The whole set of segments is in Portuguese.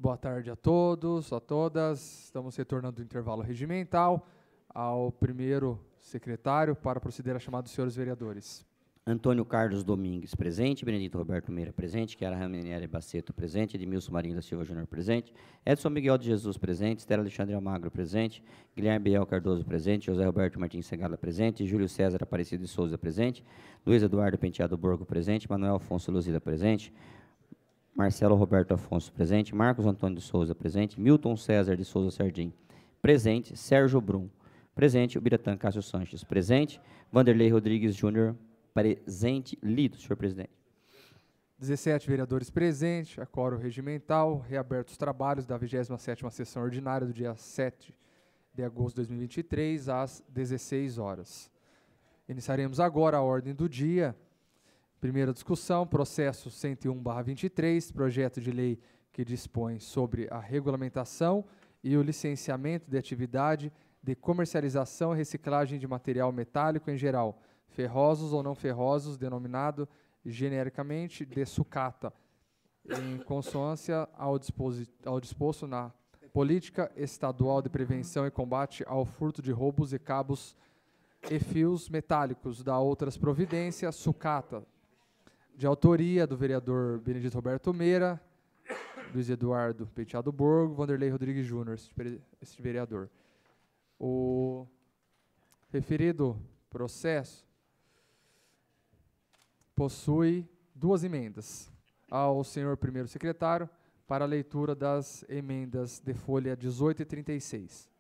Boa tarde a todos, a todas. Estamos retornando do intervalo regimental ao primeiro secretário para proceder à chamada dos senhores vereadores. Antônio Carlos Domingues, presente. Benedito Roberto Meira, presente. Chiara Raminieri Baceto, presente. Edmilson Marinho da Silva Júnior, presente. Edson Miguel de Jesus, presente. Estela Alexandre Almagro, presente. Guilherme Biel Cardoso, presente. José Roberto Martins Segala, presente. Júlio César Aparecido de Souza, presente. Luiz Eduardo Penteado Borgo, presente. Manuel Afonso Luzida, presente. Marcelo Roberto Afonso, presente. Marcos Antônio de Souza, presente. Milton César de Souza Sardim, presente. Sérgio Brum, presente. Ubiratã Cássio Sanches, presente. Vanderlei Rodrigues Júnior, presente. Lido, senhor presidente. 17 vereadores presentes, acoro regimental, reabertos os trabalhos da 27ª sessão ordinária do dia 7 de agosto de 2023, às 16 horas. Iniciaremos agora a ordem do dia. Primeira discussão, processo 101/23, projeto de lei que dispõe sobre a regulamentação e o licenciamento de atividade de comercialização e reciclagem de material metálico em geral, ferrosos ou não ferrosos, denominado genericamente de sucata, em consonância ao disposto na Política Estadual de Prevenção e Combate ao Furto de Roubos e Cabos e Fios Metálicos, da outras providências, sucata, de autoria do vereador Benedito Roberto Meira, Luiz Eduardo Penteado Borgo, Vanderlei Rodrigues Júnior, este vereador. O referido processo possui duas emendas. Ao senhor primeiro secretário, para a leitura das emendas de folha 18 e 36.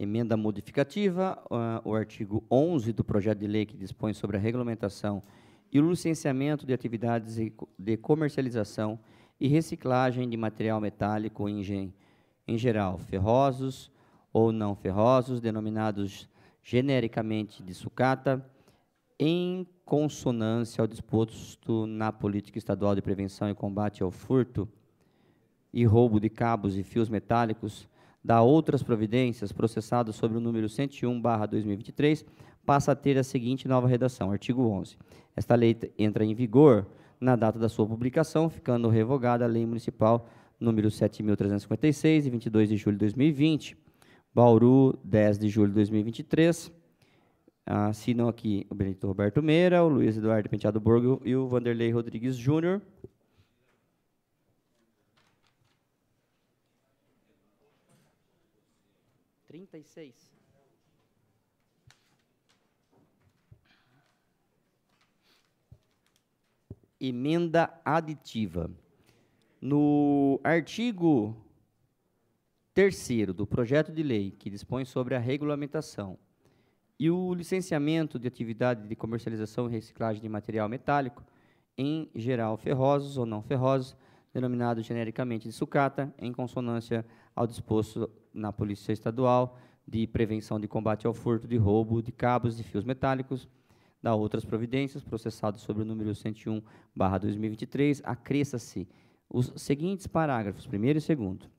Emenda modificativa, o artigo 11 do projeto de lei que dispõe sobre a regulamentação e o licenciamento de atividades de comercialização e reciclagem de material metálico em geral, ferrosos ou não ferrosos, denominados genericamente de sucata, em consonância ao disposto na Política Estadual de Prevenção e Combate ao Furto e Roubo de Cabos e Fios Metálicos, da outras providências, processado sobre o número 101/2023, passa a ter a seguinte nova redação. Artigo 11. Esta lei entra em vigor na data da sua publicação, ficando revogada a Lei Municipal número 7.356, de 22 de julho de 2020. Bauru, 10 de julho de 2023. Assinam aqui o Benedito Roberto Meira, o Luiz Eduardo Penteado Borgo e o Vanderlei Rodrigues Júnior. Emenda aditiva. No artigo 3º do projeto de lei, que dispõe sobre a regulamentação e o licenciamento de atividade de comercialização e reciclagem de material metálico, em geral ferrosos ou não ferrosos, denominado genericamente de sucata, em consonância ao disposto na Polícia Estadual de Prevenção de Combate ao Furto de Roubo de Cabos e Fios Metálicos, da outras providências, processado sobre o número 101/2023, acresça-se os seguintes parágrafos, 1º e 2º.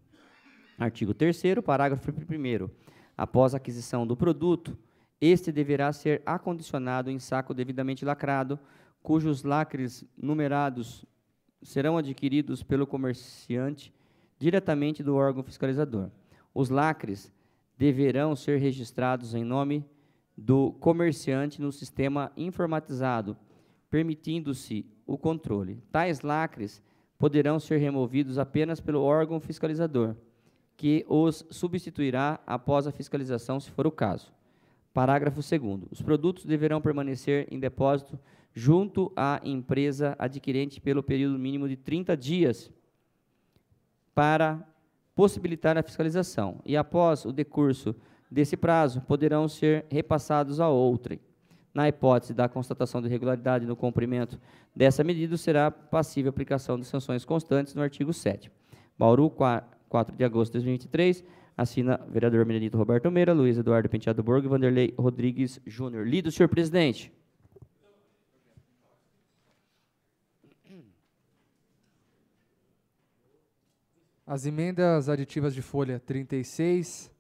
Artigo 3º, parágrafo 1º. Após a aquisição do produto, este deverá ser acondicionado em saco devidamente lacrado, cujos lacres numerados serão adquiridos pelo comerciante diretamente do órgão fiscalizador. Os lacres deverão ser registrados em nome do comerciante no sistema informatizado, permitindo-se o controle. Tais lacres poderão ser removidos apenas pelo órgão fiscalizador, que os substituirá após a fiscalização, se for o caso. Parágrafo 2º. Os produtos deverão permanecer em depósito junto à empresa adquirente pelo período mínimo de 30 dias para possibilitar a fiscalização. E após o decurso desse prazo, poderão ser repassados a outrem. Na hipótese da constatação de irregularidade no cumprimento dessa medida, será passível a aplicação de sanções constantes no artigo 7º. Bauru, 4 de agosto de 2023, assina vereador Benedito Roberto Meira, Luiz Eduardo Penteado Borgo e Vanderlei Rodrigues Júnior. Lido, senhor presidente. As emendas aditivas de folha 36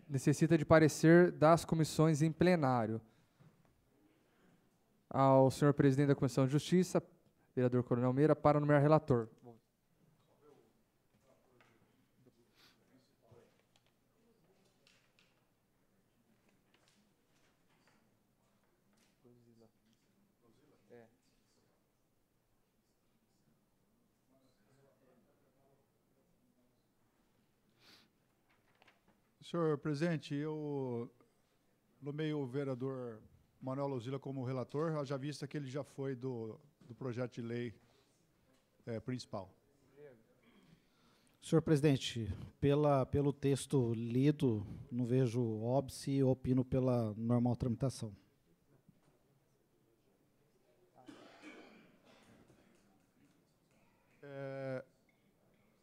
necessita de parecer das comissões em plenário. Ao senhor presidente da Comissão de Justiça, vereador Coronel Meira, para nomear relator. Senhor presidente, eu nomeio o vereador Manuel Luzila como relator, haja vista que ele já foi do projeto de lei principal. Senhor presidente, pelo texto lido, não vejo óbice e opino pela normal tramitação.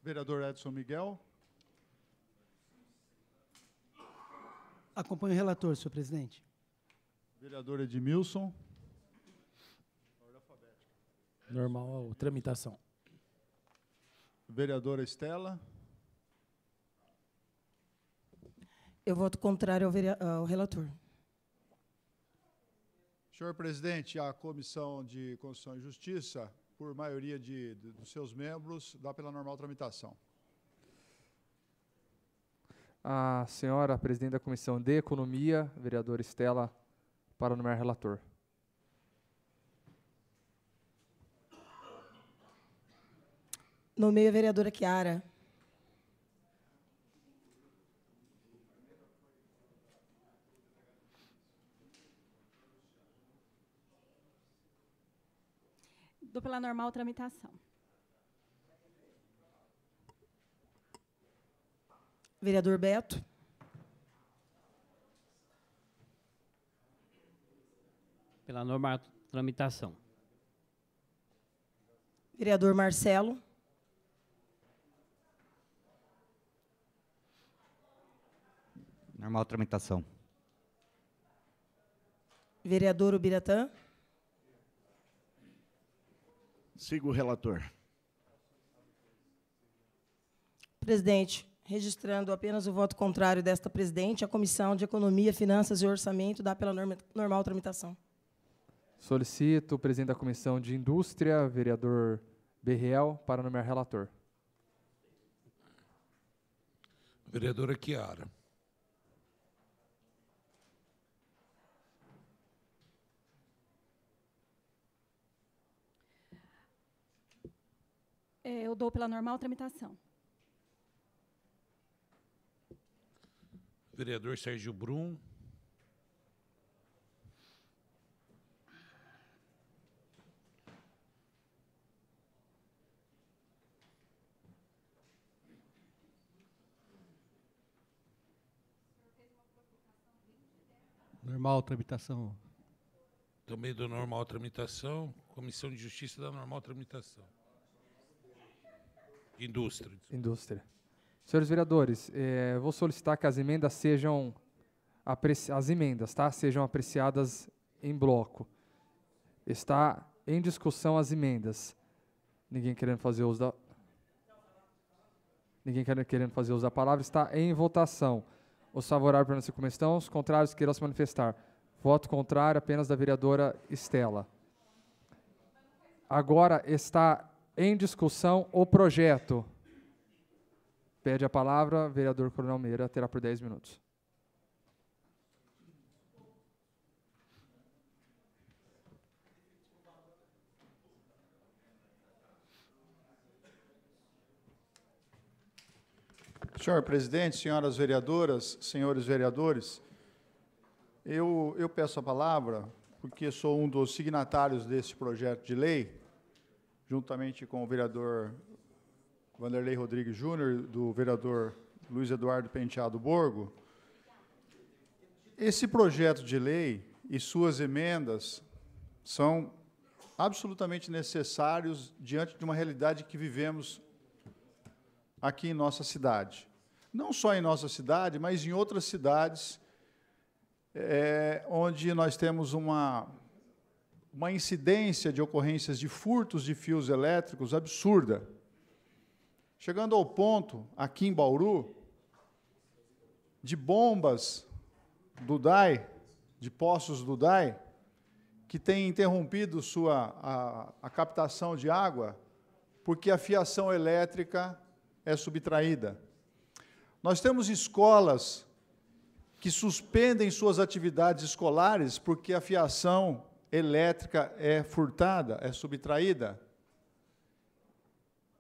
Vereador Edson Miguel. Acompanho o relator, senhor presidente. Vereador Edmilson. Normal tramitação. Vereadora Estela. Eu voto contrário ao relator. Senhor presidente, a Comissão de Constituição e Justiça, por maioria dos seus membros, dá pela normal tramitação. A senhora presidente da Comissão de Economia, vereadora Estela, para nomear relator. Nomeio a vereadora Chiara. Dou pela normal tramitação. Vereador Beto. Pela normal tramitação. Vereador Marcelo. Normal tramitação. Vereador Ubiratã. Sigo o relator. Presidente, registrando apenas o voto contrário desta presidente, a Comissão de Economia, Finanças e Orçamento dá pela normal tramitação. Solicito o presidente da Comissão de Indústria, vereador Berriel, para nomear relator. Vereadora Chiara. Eu dou pela normal tramitação. Vereador Sérgio Brum. Normal tramitação. Também do normal tramitação. Comissão de Justiça da normal tramitação. Indústria. Indústria. Senhores vereadores, vou solicitar que as emendas sejam sejam apreciadas em bloco. Está em discussão as emendas. Ninguém querendo fazer uso da palavra. Está em votação. Os favoráveis permanecer como estão, os contrários queiram se manifestar. Voto contrário apenas da vereadora Estela. Agora está em discussão o projeto. Pede a palavra, vereador Coronel Meira, terá por 10 minutos. Senhor presidente, senhoras vereadoras, senhores vereadores, eu peço a palavra porque sou um dos signatários desse projeto de lei, juntamente com o vereador Vanderlei Rodrigues Júnior, do vereador Luiz Eduardo Penteado Borgo. Esse projeto de lei e suas emendas são absolutamente necessários diante de uma realidade que vivemos aqui em nossa cidade. Não só em nossa cidade, mas em outras cidades onde nós temos uma uma incidência de ocorrências de furtos de fios elétricos absurda. Chegando ao ponto, aqui em Bauru, de bombas do DAI, de poços do DAI, que têm interrompido a captação de água, porque a fiação elétrica é subtraída. Nós temos escolas que suspendem suas atividades escolares porque a fiação elétrica é furtada, é subtraída.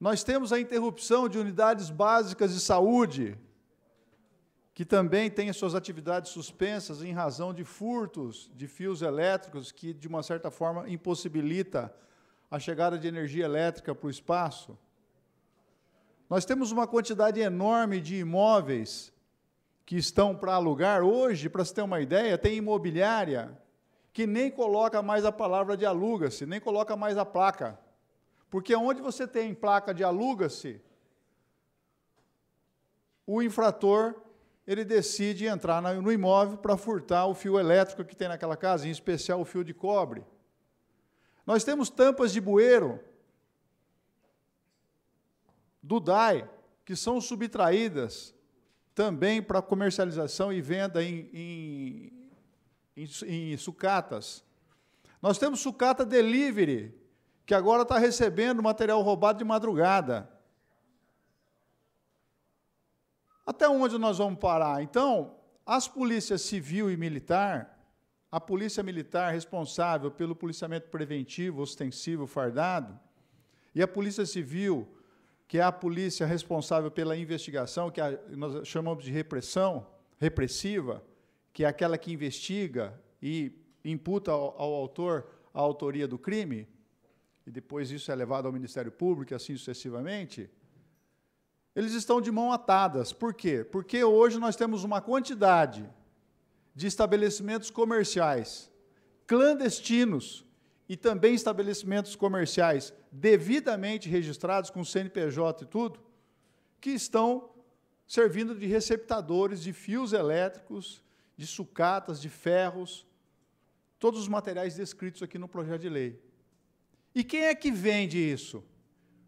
Nós temos a interrupção de unidades básicas de saúde, que também têm as suas atividades suspensas em razão de furtos de fios elétricos, que, de uma certa forma, impossibilita a chegada de energia elétrica para o espaço. Nós temos uma quantidade enorme de imóveis que estão para alugar. Hoje, para você ter uma ideia, tem imobiliária que nem coloca mais a palavra de aluga-se, nem coloca mais a placa. Porque onde você tem placa de aluga-se, o infrator ele decide entrar no imóvel para furtar o fio elétrico que tem naquela casa, em especial o fio de cobre. Nós temos tampas de bueiro do DAI, que são subtraídas também para comercialização e venda em sucatas. Nós temos sucata delivery, que agora está recebendo material roubado de madrugada. Até onde nós vamos parar? Então, as polícias civil e militar, a polícia militar responsável pelo policiamento preventivo, ostensivo, fardado, e a polícia civil, que é a polícia responsável pela investigação, que nós chamamos de repressiva, que é aquela que investiga e imputa ao autor a autoria do crime, e depois isso é levado ao Ministério Público, e assim sucessivamente, eles estão de mão atadas. Por quê? Porque hoje nós temos uma quantidade de estabelecimentos comerciais clandestinos e também estabelecimentos comerciais devidamente registrados com CNPJ e tudo, que estão servindo de receptadores de fios elétricos, de sucatas, de ferros, todos os materiais descritos aqui no projeto de lei. E quem é que vende isso?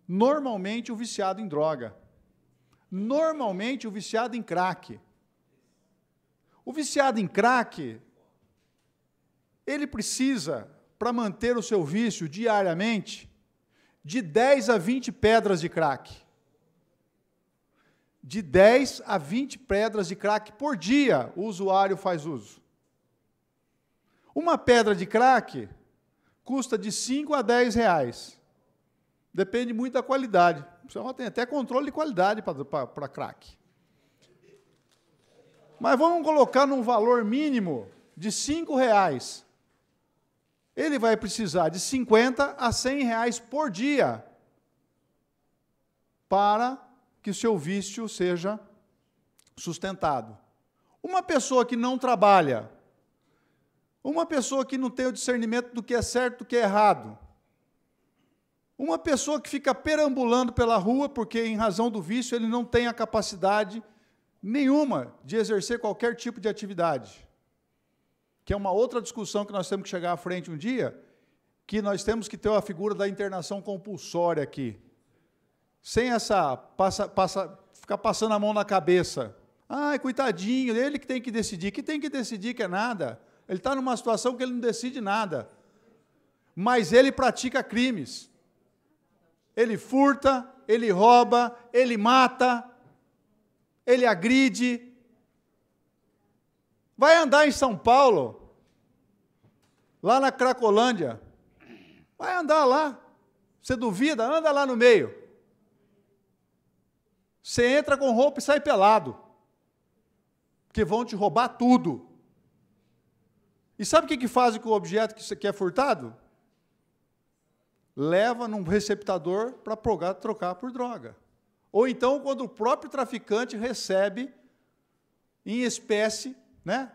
Normalmente o viciado em droga. Normalmente o viciado em crack. O viciado em crack, ele precisa, para manter o seu vício diariamente, de 10 a 20 pedras de crack. De 10 a 20 pedras de crack por dia o usuário faz uso. Uma pedra de crack custa de 5 a 10 reais. Depende muito da qualidade. Você tem até controle de qualidade para crack. Mas vamos colocar num valor mínimo de 5 reais. Ele vai precisar de 50 a 100 reais por dia para que o seu vício seja sustentado. Uma pessoa que não trabalha, uma pessoa que não tem o discernimento do que é certo e do que é errado, uma pessoa que fica perambulando pela rua porque, em razão do vício, ele não tem a capacidade nenhuma de exercer qualquer tipo de atividade, que é uma outra discussão que nós temos que chegar à frente um dia, que nós temos que ter a figura da internação compulsória aqui, sem essa ficar passando a mão na cabeça. Ai, coitadinho, ele que tem que decidir. Que tem que decidir que é nada. Ele está numa situação que ele não decide nada. Mas ele pratica crimes. Ele furta, ele rouba, ele mata, ele agride. Vai andar em São Paulo, lá na Cracolândia. Vai andar lá. Você duvida? Anda lá no meio. Você entra com roupa e sai pelado. Porque vão te roubar tudo. E sabe o que fazem com o objeto que é furtado? Leva num receptador para trocar por droga. Ou então, quando o próprio traficante recebe, em espécie, né,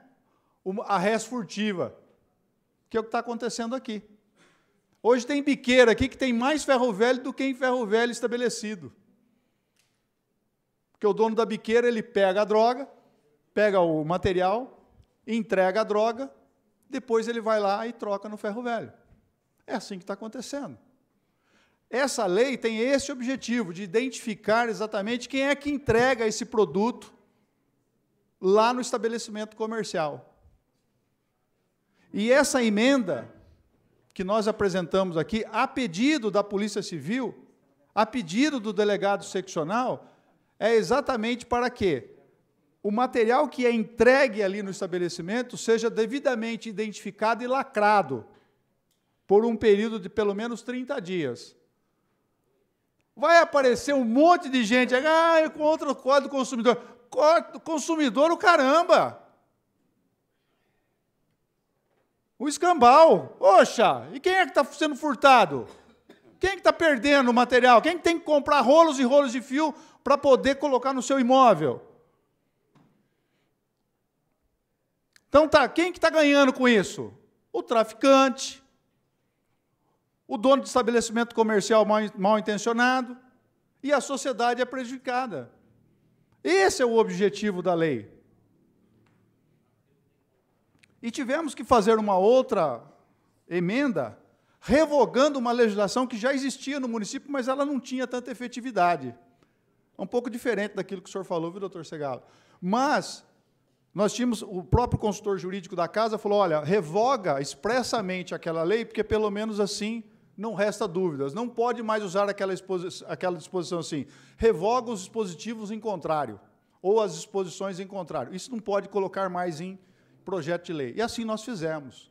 a res furtiva, que é o que está acontecendo aqui. Hoje tem biqueira aqui que tem mais ferro velho do que em ferro velho estabelecido. Porque o dono da biqueira, ele pega a droga, pega o material, entrega a droga, depois ele vai lá e troca no ferro velho. É assim que está acontecendo. Essa lei tem esse objetivo, de identificar exatamente quem é que entrega esse produto lá no estabelecimento comercial. E essa emenda que nós apresentamos aqui, a pedido da Polícia Civil, a pedido do delegado seccional, é exatamente para que o material que é entregue ali no estabelecimento seja devidamente identificado e lacrado por um período de pelo menos 30 dias. Vai aparecer um monte de gente, é contra o Código do Consumidor. Código do Consumidor, o caramba! O escambau. Oxa, e quem é que está sendo furtado? Quem é que está perdendo o material? Quem tem que comprar rolos e rolos de fio para poder colocar no seu imóvel? Então, quem que está ganhando com isso? O traficante, o dono de estabelecimento comercial mal intencionado, e a sociedade é prejudicada. Esse é o objetivo da lei. E tivemos que fazer uma outra emenda, revogando uma legislação que já existia no município, mas ela não tinha tanta efetividade. É um pouco diferente daquilo que o senhor falou, viu, doutor Segalo? Mas nós tínhamos, o próprio consultor jurídico da casa falou, olha, revoga expressamente aquela lei, porque pelo menos assim não resta dúvidas. Não pode mais usar aquela disposição assim, revoga os dispositivos em contrário, ou as disposições em contrário. Isso não pode colocar mais em projeto de lei. E assim nós fizemos.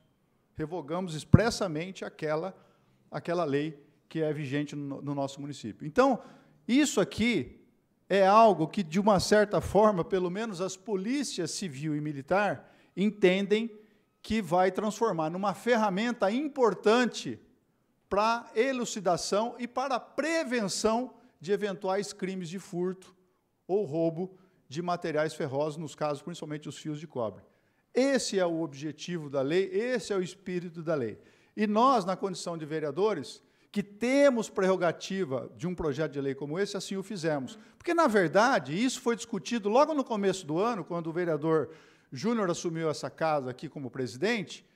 Revogamos expressamente aquela lei que é vigente no nosso município. Então, isso aqui é algo que, de uma certa forma, pelo menos as polícias civil e militar entendem que vai transformar numa ferramenta importante para elucidação e para a prevenção de eventuais crimes de furto ou roubo de materiais ferrosos, nos casos, principalmente, os fios de cobre. Esse é o objetivo da lei, esse é o espírito da lei. E nós, na condição de vereadores, que temos prerrogativa de um projeto de lei como esse, assim o fizemos. Porque, na verdade, isso foi discutido logo no começo do ano, quando o vereador Júnior assumiu essa casa aqui como presidente,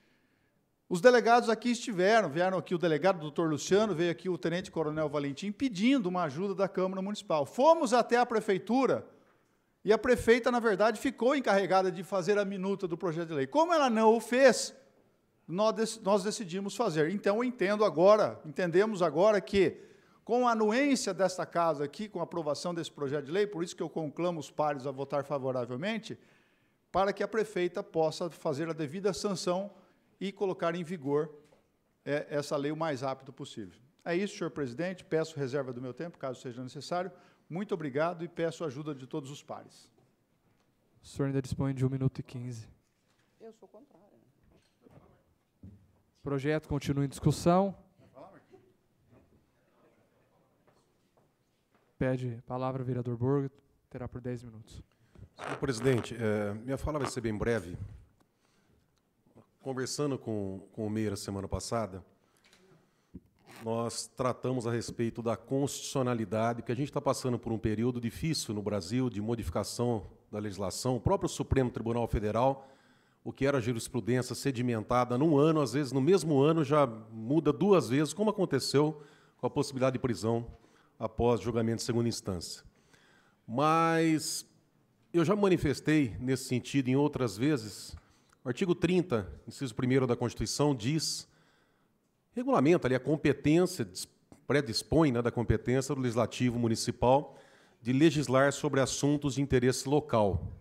os delegados aqui vieram aqui o delegado doutor Luciano, veio aqui o tenente-coronel Valentim, pedindo uma ajuda da Câmara Municipal. Fomos até a prefeitura, e a prefeita, na verdade, ficou encarregada de fazer a minuta do projeto de lei. Como ela não o fez, nós decidimos fazer. Então, entendemos agora que, com a anuência desta casa aqui, com a aprovação desse projeto de lei, por isso que eu conclamo os pares a votar favoravelmente, para que a prefeita possa fazer a devida sanção e colocar em vigor essa lei o mais rápido possível. É isso, senhor presidente. Peço reserva do meu tempo, caso seja necessário. Muito obrigado e peço a ajuda de todos os pares. O senhor ainda dispõe de 1 minuto e 15. Eu sou contrário. O projeto continua em discussão. Pede palavra, vereador Borgo, terá por 10 minutos. Senhor presidente, minha fala vai ser bem breve. Conversando com o Meira semana passada, nós tratamos a respeito da constitucionalidade, que a gente está passando por um período difícil no Brasil, de modificação da legislação. O próprio Supremo Tribunal Federal, o que era jurisprudência sedimentada num ano, às vezes no mesmo ano já muda 2 vezes, como aconteceu com a possibilidade de prisão após julgamento de segunda instância. Mas eu já manifestei nesse sentido em outras vezes. O artigo 30, inciso 1º da Constituição, regulamenta ali a competência, predispõe, né, da competência do Legislativo Municipal de legislar sobre assuntos de interesse local.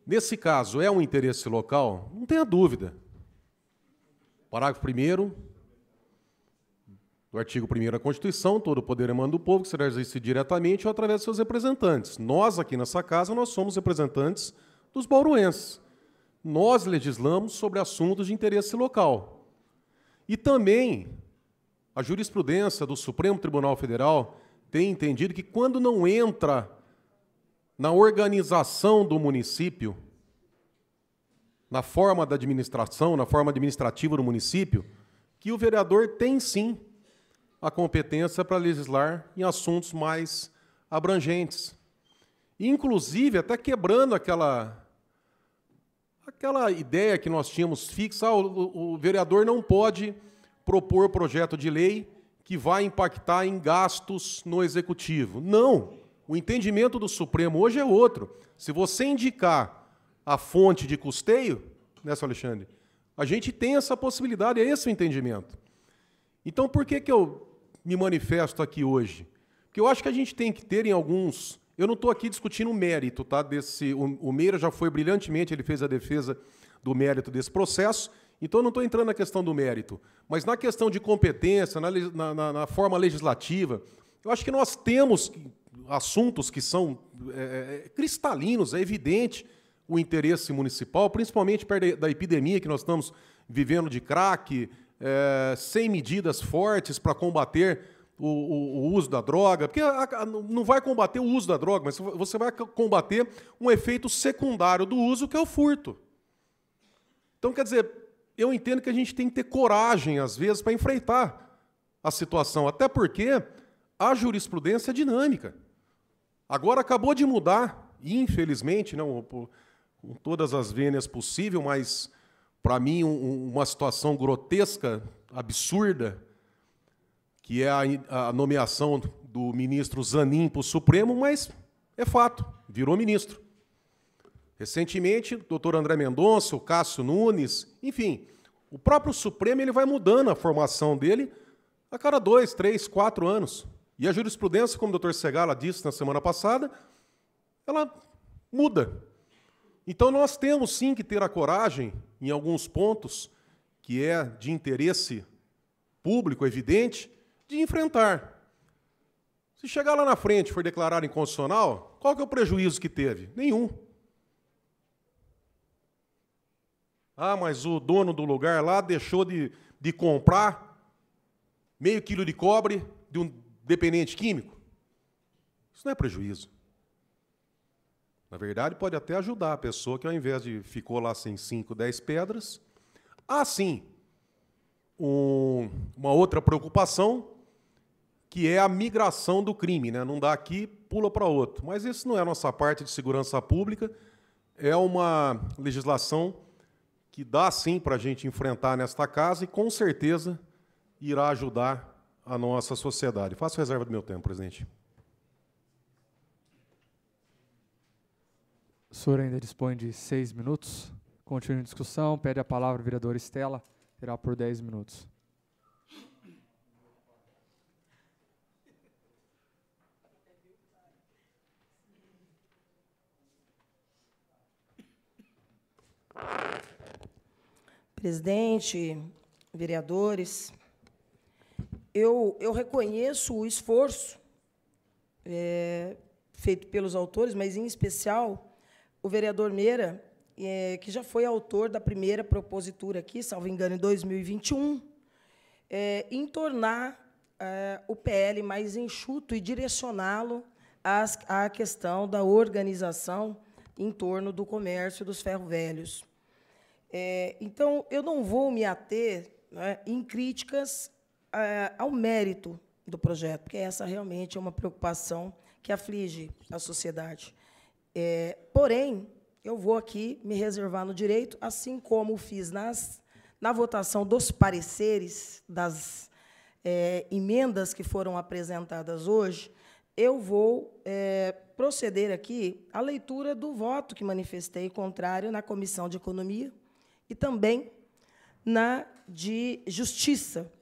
Nesse caso, é um interesse local? Não tenha dúvida. Parágrafo 1º do artigo 1º da Constituição, todo o poder emana do povo, que será exercido diretamente ou através de seus representantes. Nós, aqui nessa casa, nós somos representantes dos bauruenses. Nós legislamos sobre assuntos de interesse local. E também a jurisprudência do Supremo Tribunal Federal tem entendido que, quando não entra na organização do município, na forma da administração, na forma administrativa do município, que o vereador tem, sim, a competência para legislar em assuntos mais abrangentes. Inclusive, até quebrando aquela ideia que nós tínhamos fixa, o vereador não pode propor projeto de lei que vai impactar em gastos no Executivo. Não. O entendimento do Supremo hoje é outro. Se você indicar a fonte de custeio, né, senhor Alexandre, a gente tem essa possibilidade, é esse o entendimento. Então, por que eu me manifesto aqui hoje? Porque eu acho que a gente tem que ter em alguns... Eu não estou aqui discutindo o mérito, tá? O Meira já foi brilhantemente, ele fez a defesa do mérito desse processo, então eu não estou entrando na questão do mérito, mas na questão de competência, na forma legislativa, eu acho que nós temos assuntos que são cristalinos, é evidente o interesse municipal, principalmente perto da epidemia que nós estamos vivendo de crack, sem medidas fortes para combater o uso da droga, porque não vai combater o uso da droga, mas você vai combater um efeito secundário do uso, que é o furto. Então, quer dizer, eu entendo que a gente tem que ter coragem, às vezes, para enfrentar a situação, até porque a jurisprudência é dinâmica. Agora acabou de mudar, infelizmente, não, com todas as vênias possíveis, mas, para mim, uma situação grotesca, absurda, que é a nomeação do ministro Zanin para o Supremo, mas é fato, virou ministro. Recentemente, o doutor André Mendonça, o Cássio Nunes, enfim, o próprio Supremo ele vai mudando a formação dele a cada 2, 3, 4 anos. E a jurisprudência, como o doutor Segala disse na semana passada, ela muda. Então, nós temos sim que ter a coragem, em alguns pontos, que é de interesse público, evidente, de enfrentar. Se chegar lá na frente e for declarado inconstitucional, qual que é o prejuízo que teve? Nenhum. Ah, mas o dono do lugar lá deixou de comprar meio quilo de cobre de um dependente químico. Isso não é prejuízo. Na verdade, pode até ajudar a pessoa que, ao invés de ficou lá sem 5, 10 pedras, sim, uma outra preocupação, que é a migração do crime, né? Não dá aqui, pula para outro. Mas isso não é a nossa parte de segurança pública, é uma legislação que dá, sim, para a gente enfrentar nesta casa e, com certeza, irá ajudar a nossa sociedade. Faço reserva do meu tempo, presidente. O senhor ainda dispõe de 6 minutos. Continue a discussão. Pede a palavra o vereador Estela. Terá por 10 minutos. Presidente, vereadores, eu reconheço o esforço feito pelos autores, mas, em especial, o vereador Meira, que já foi autor da primeira propositura aqui, salvo engano, em 2021, em tornar o PL mais enxuto e direcioná-lo à questão da organização em torno do comércio dos ferro-velhos. Então, eu não vou me ater, né, em críticas ao mérito do projeto, porque essa realmente é uma preocupação que aflige a sociedade. Porém, eu vou aqui me reservar no direito, assim como fiz na votação dos pareceres, das emendas que foram apresentadas hoje, eu vou proceder aqui à leitura do voto que manifestei contrário na Comissão de Economia e também na de Justiça,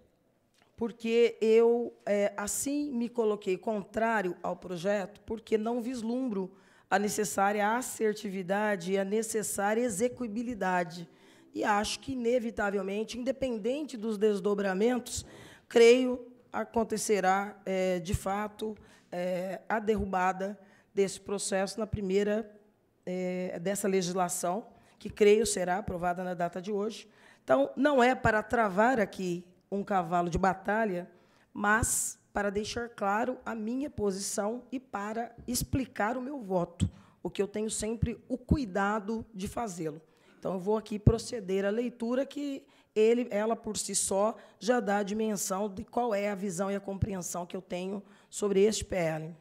porque eu, assim, me coloquei contrário ao projeto, porque não vislumbro a necessária assertividade e a necessária execuibilidade. E acho que, inevitavelmente, independente dos desdobramentos, creio acontecerá, de fato, a derrubada desse processo na primeira dessa legislação, que creio será aprovada na data de hoje. Então, não é para travar aqui um cavalo de batalha, mas para deixar claro a minha posição e para explicar o meu voto, o que eu tenho sempre o cuidado de fazê-lo. Então, eu vou aqui proceder à leitura que ela, por si só, já dá a dimensão de qual é a visão e a compreensão que eu tenho sobre este PL.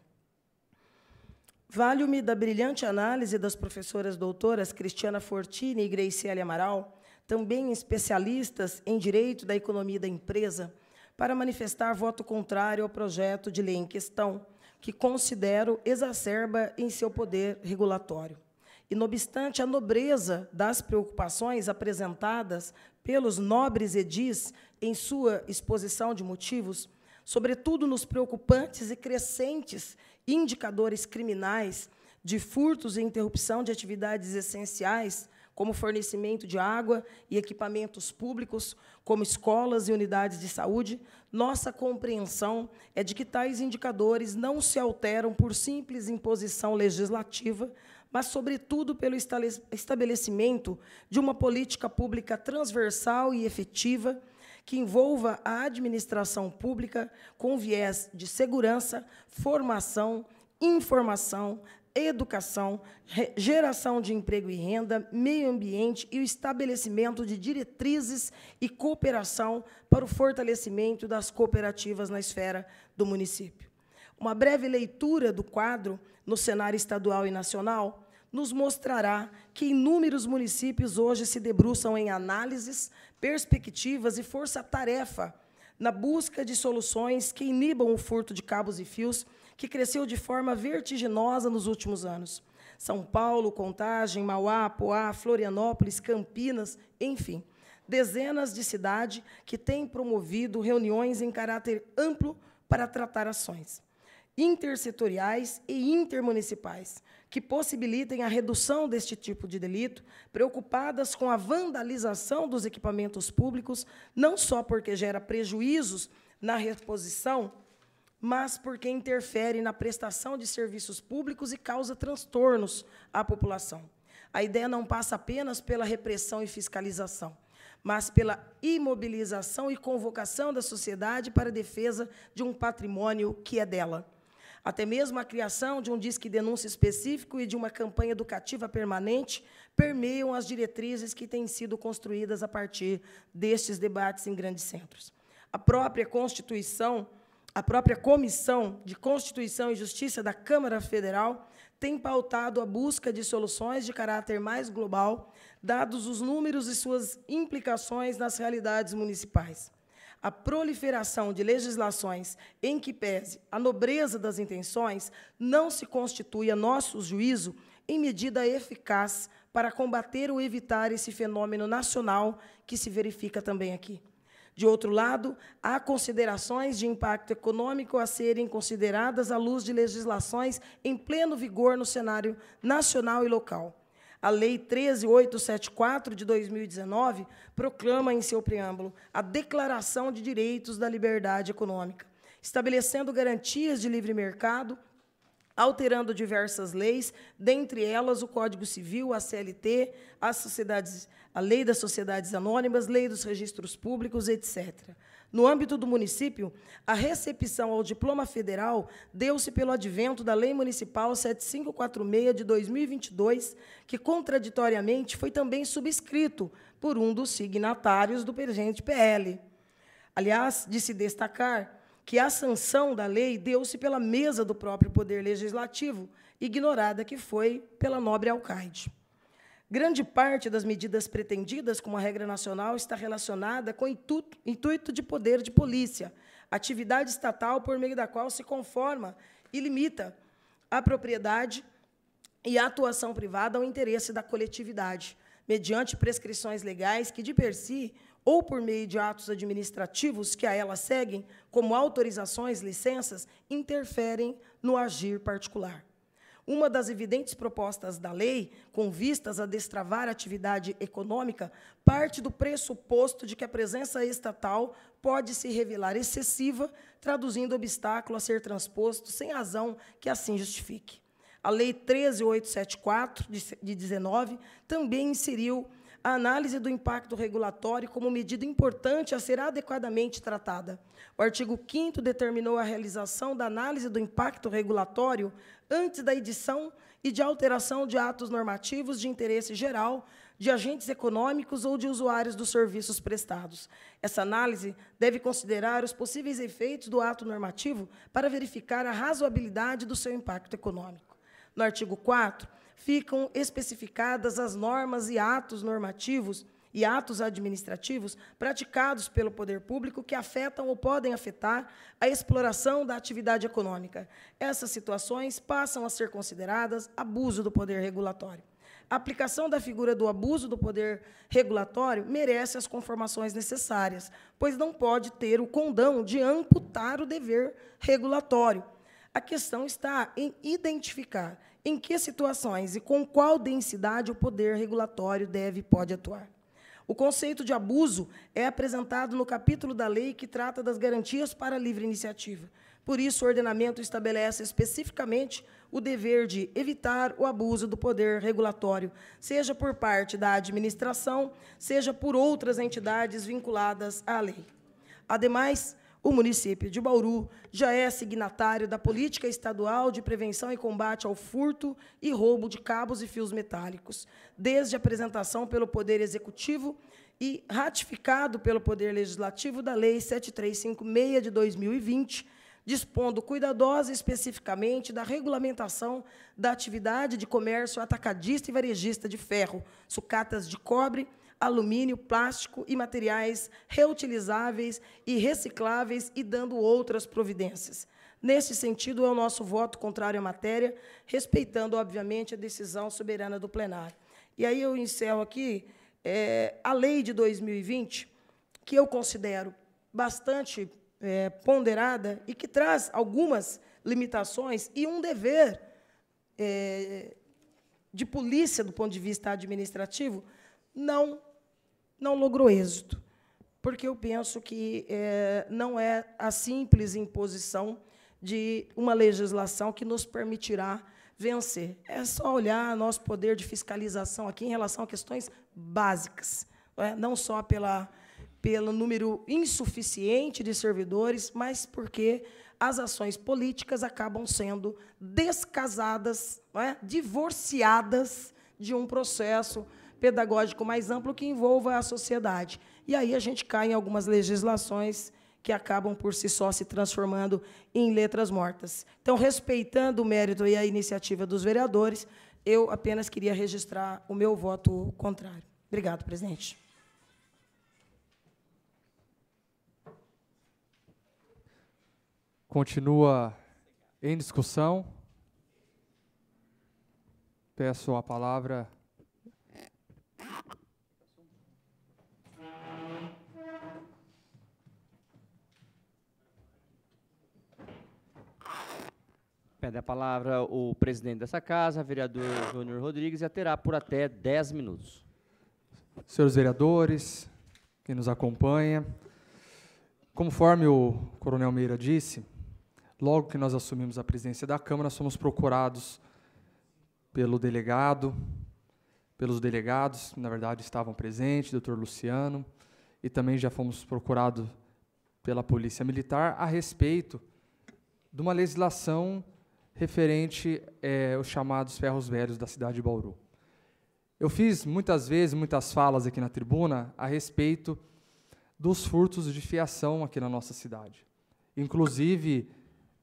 Valho-me da brilhante análise das professoras doutoras Cristiana Fortini e Graciele Amaral, também especialistas em direito da economia da empresa, para manifestar voto contrário ao projeto de lei em questão, que considero exacerba em seu poder regulatório. E, não obstante a nobreza das preocupações apresentadas pelos nobres edis em sua exposição de motivos, sobretudo nos preocupantes e crescentes indicadores criminais de furtos e interrupção de atividades essenciais, como fornecimento de água e equipamentos públicos, como escolas e unidades de saúde, nossa compreensão é de que tais indicadores não se alteram por simples imposição legislativa, mas, sobretudo, pelo estabelecimento de uma política pública transversal e efetiva que envolva a administração pública com viés de segurança, formação, informação, educação, geração de emprego e renda, meio ambiente e o estabelecimento de diretrizes e cooperação para o fortalecimento das cooperativas na esfera do município. Uma breve leitura do quadro no cenário estadual e nacional nos mostrará que inúmeros municípios hoje se debruçam em análises, perspectivas e força-tarefa na busca de soluções que inibam o furto de cabos e fios, que cresceu de forma vertiginosa nos últimos anos. São Paulo, Contagem, Mauá, Poá, Florianópolis, Campinas, enfim, dezenas de cidades que têm promovido reuniões em caráter amplo para tratar ações intersetoriais e intermunicipais, que possibilitem a redução deste tipo de delito, preocupadas com a vandalização dos equipamentos públicos, não só porque gera prejuízos na reposição, mas porque interfere na prestação de serviços públicos e causa transtornos à população. A ideia não passa apenas pela repressão e fiscalização, mas pela imobilização e convocação da sociedade para a defesa de um patrimônio que é dela. Até mesmo a criação de um disque denúncia específico e de uma campanha educativa permanente permeiam as diretrizes que têm sido construídas a partir destes debates em grandes centros. A própria Comissão de Constituição e Justiça da Câmara Federal tem pautado a busca de soluções de caráter mais global, dados os números e suas implicações nas realidades municipais. A proliferação de legislações em que pese a nobreza das intenções não se constitui, a nosso juízo, em medida eficaz para combater ou evitar esse fenômeno nacional que se verifica também aqui. De outro lado, há considerações de impacto econômico a serem consideradas à luz de legislações em pleno vigor no cenário nacional e local. A Lei 13.874, de 2019, proclama em seu preâmbulo a Declaração de Direitos da Liberdade Econômica, estabelecendo garantias de livre mercado, alterando diversas leis, dentre elas o Código Civil, a CLT, a Lei das Sociedades Anônimas, Lei dos Registros Públicos, etc. No âmbito do município, a recepção ao diploma federal deu-se pelo advento da Lei Municipal 7546, de 2022, que, contraditoriamente, foi também subscrito por um dos signatários do presente PL. Aliás, de se destacar que a sanção da lei deu-se pela mesa do próprio Poder Legislativo, ignorada que foi pela nobre Alcaide. Grande parte das medidas pretendidas como a regra nacional está relacionada com o intuito de poder de polícia, atividade estatal por meio da qual se conforma e limita a propriedade e a atuação privada ao interesse da coletividade, mediante prescrições legais que, de per si, ou por meio de atos administrativos que a ela seguem, como autorizações, licenças, interferem no agir particular. Uma das evidentes propostas da lei, com vistas a destravar a atividade econômica, parte do pressuposto de que a presença estatal pode se revelar excessiva, traduzindo obstáculo a ser transposto sem razão que assim justifique. A Lei 13.874, de 19, também inseriu a análise do impacto regulatório como medida importante a ser adequadamente tratada. O artigo 5º determinou a realização da análise do impacto regulatório antes da edição e de alteração de atos normativos de interesse geral, de agentes econômicos ou de usuários dos serviços prestados. Essa análise deve considerar os possíveis efeitos do ato normativo para verificar a razoabilidade do seu impacto econômico. No artigo 4º, ficam especificadas as normas e atos normativos e atos administrativos praticados pelo poder público que afetam ou podem afetar a exploração da atividade econômica. Essas situações passam a ser consideradas abuso do poder regulatório. A aplicação da figura do abuso do poder regulatório merece as conformações necessárias, pois não pode ter o condão de amputar o dever regulatório. A questão está em identificar em que situações e com qual densidade o poder regulatório deve e pode atuar. O conceito de abuso é apresentado no capítulo da lei que trata das garantias para a livre iniciativa. Por isso, o ordenamento estabelece especificamente o dever de evitar o abuso do poder regulatório, seja por parte da administração, seja por outras entidades vinculadas à lei. Ademais, o município de Bauru já é signatário da Política Estadual de Prevenção e Combate ao Furto e Roubo de Cabos e Fios Metálicos, desde a apresentação pelo Poder Executivo e ratificado pelo Poder Legislativo da Lei 7356 de 2020, dispondo cuidadosa e especificamente da regulamentação da atividade de comércio atacadista e varejista de ferro, sucatas de cobre, alumínio, plástico e materiais reutilizáveis e recicláveis e dando outras providências. Nesse sentido, é o nosso voto contrário à matéria, respeitando, obviamente, a decisão soberana do plenário. E aí eu encerro aqui a lei de 2020, que eu considero bastante ponderada e que traz algumas limitações e um dever de polícia, do ponto de vista administrativo, não logrou êxito, porque eu penso que não é a simples imposição de uma legislação que nos permitirá vencer. É só olhar nosso poder de fiscalização aqui em relação a questões básicas, não só pelo número insuficiente de servidores, mas porque as ações políticas acabam sendo descasadas, divorciadas de um processo pedagógico mais amplo que envolva a sociedade. E aí a gente cai em algumas legislações que acabam, por si só, se transformando em letras mortas. Então, respeitando o mérito e a iniciativa dos vereadores, eu apenas queria registrar o meu voto contrário. Obrigado, presidente. Continua em discussão. Peço a palavra. Pede a palavra o presidente dessa casa, vereador Júnior Rodrigues, e terá por até 10 minutos. Senhores vereadores, quem nos acompanha, conforme o coronel Meira disse, logo que nós assumimos a presidência da Câmara, somos procurados pelos delegados, que, na verdade, estavam presentes, doutor Luciano, e também já fomos procurados pela Polícia Militar a respeito de uma legislação referente aos chamados ferros velhos da cidade de Bauru. Eu fiz muitas vezes, muitas falas aqui na tribuna a respeito dos furtos de fiação aqui na nossa cidade. Inclusive,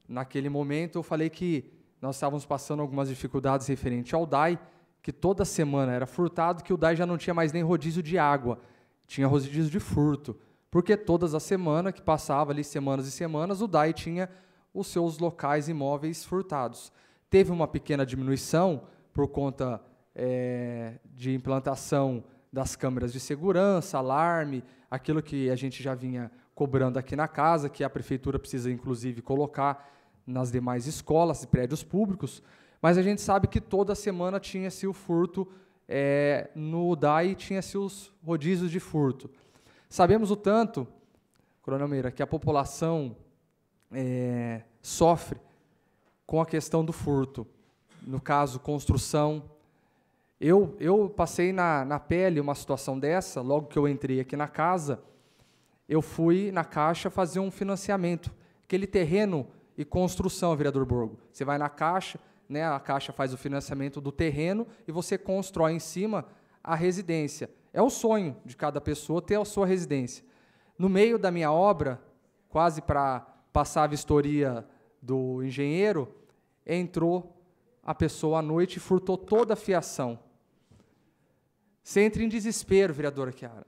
naquele momento, eu falei que nós estávamos passando algumas dificuldades referente ao DAI, que toda semana era furtado, que o DAI já não tinha mais nem rodízio de água, tinha rodízio de furto, porque todas as semanas, que passava ali semanas e semanas, o DAI tinha os seus locais imóveis furtados. Teve uma pequena diminuição por conta de implantação das câmeras de segurança, alarme, aquilo que a gente já vinha cobrando aqui na casa, que a prefeitura precisa, inclusive, colocar nas demais escolas e prédios públicos, mas a gente sabe que toda semana tinha-se o furto, no DAI tinha-se os rodízios de furto. Sabemos o tanto, coronel Meira, que a população sofre com a questão do furto. No caso, construção. Eu passei na pele uma situação dessa, logo que eu entrei aqui na casa, eu fui na Caixa fazer um financiamento. Aquele terreno e construção, vereador Borgo. Você vai na Caixa, a Caixa faz o financiamento do terreno e você constrói em cima a residência. É o sonho de cada pessoa ter a sua residência. No meio da minha obra, quase para passar a vistoria do engenheiro, entrou a pessoa à noite e furtou toda a fiação. Você entra em desespero, vereadora Chiara,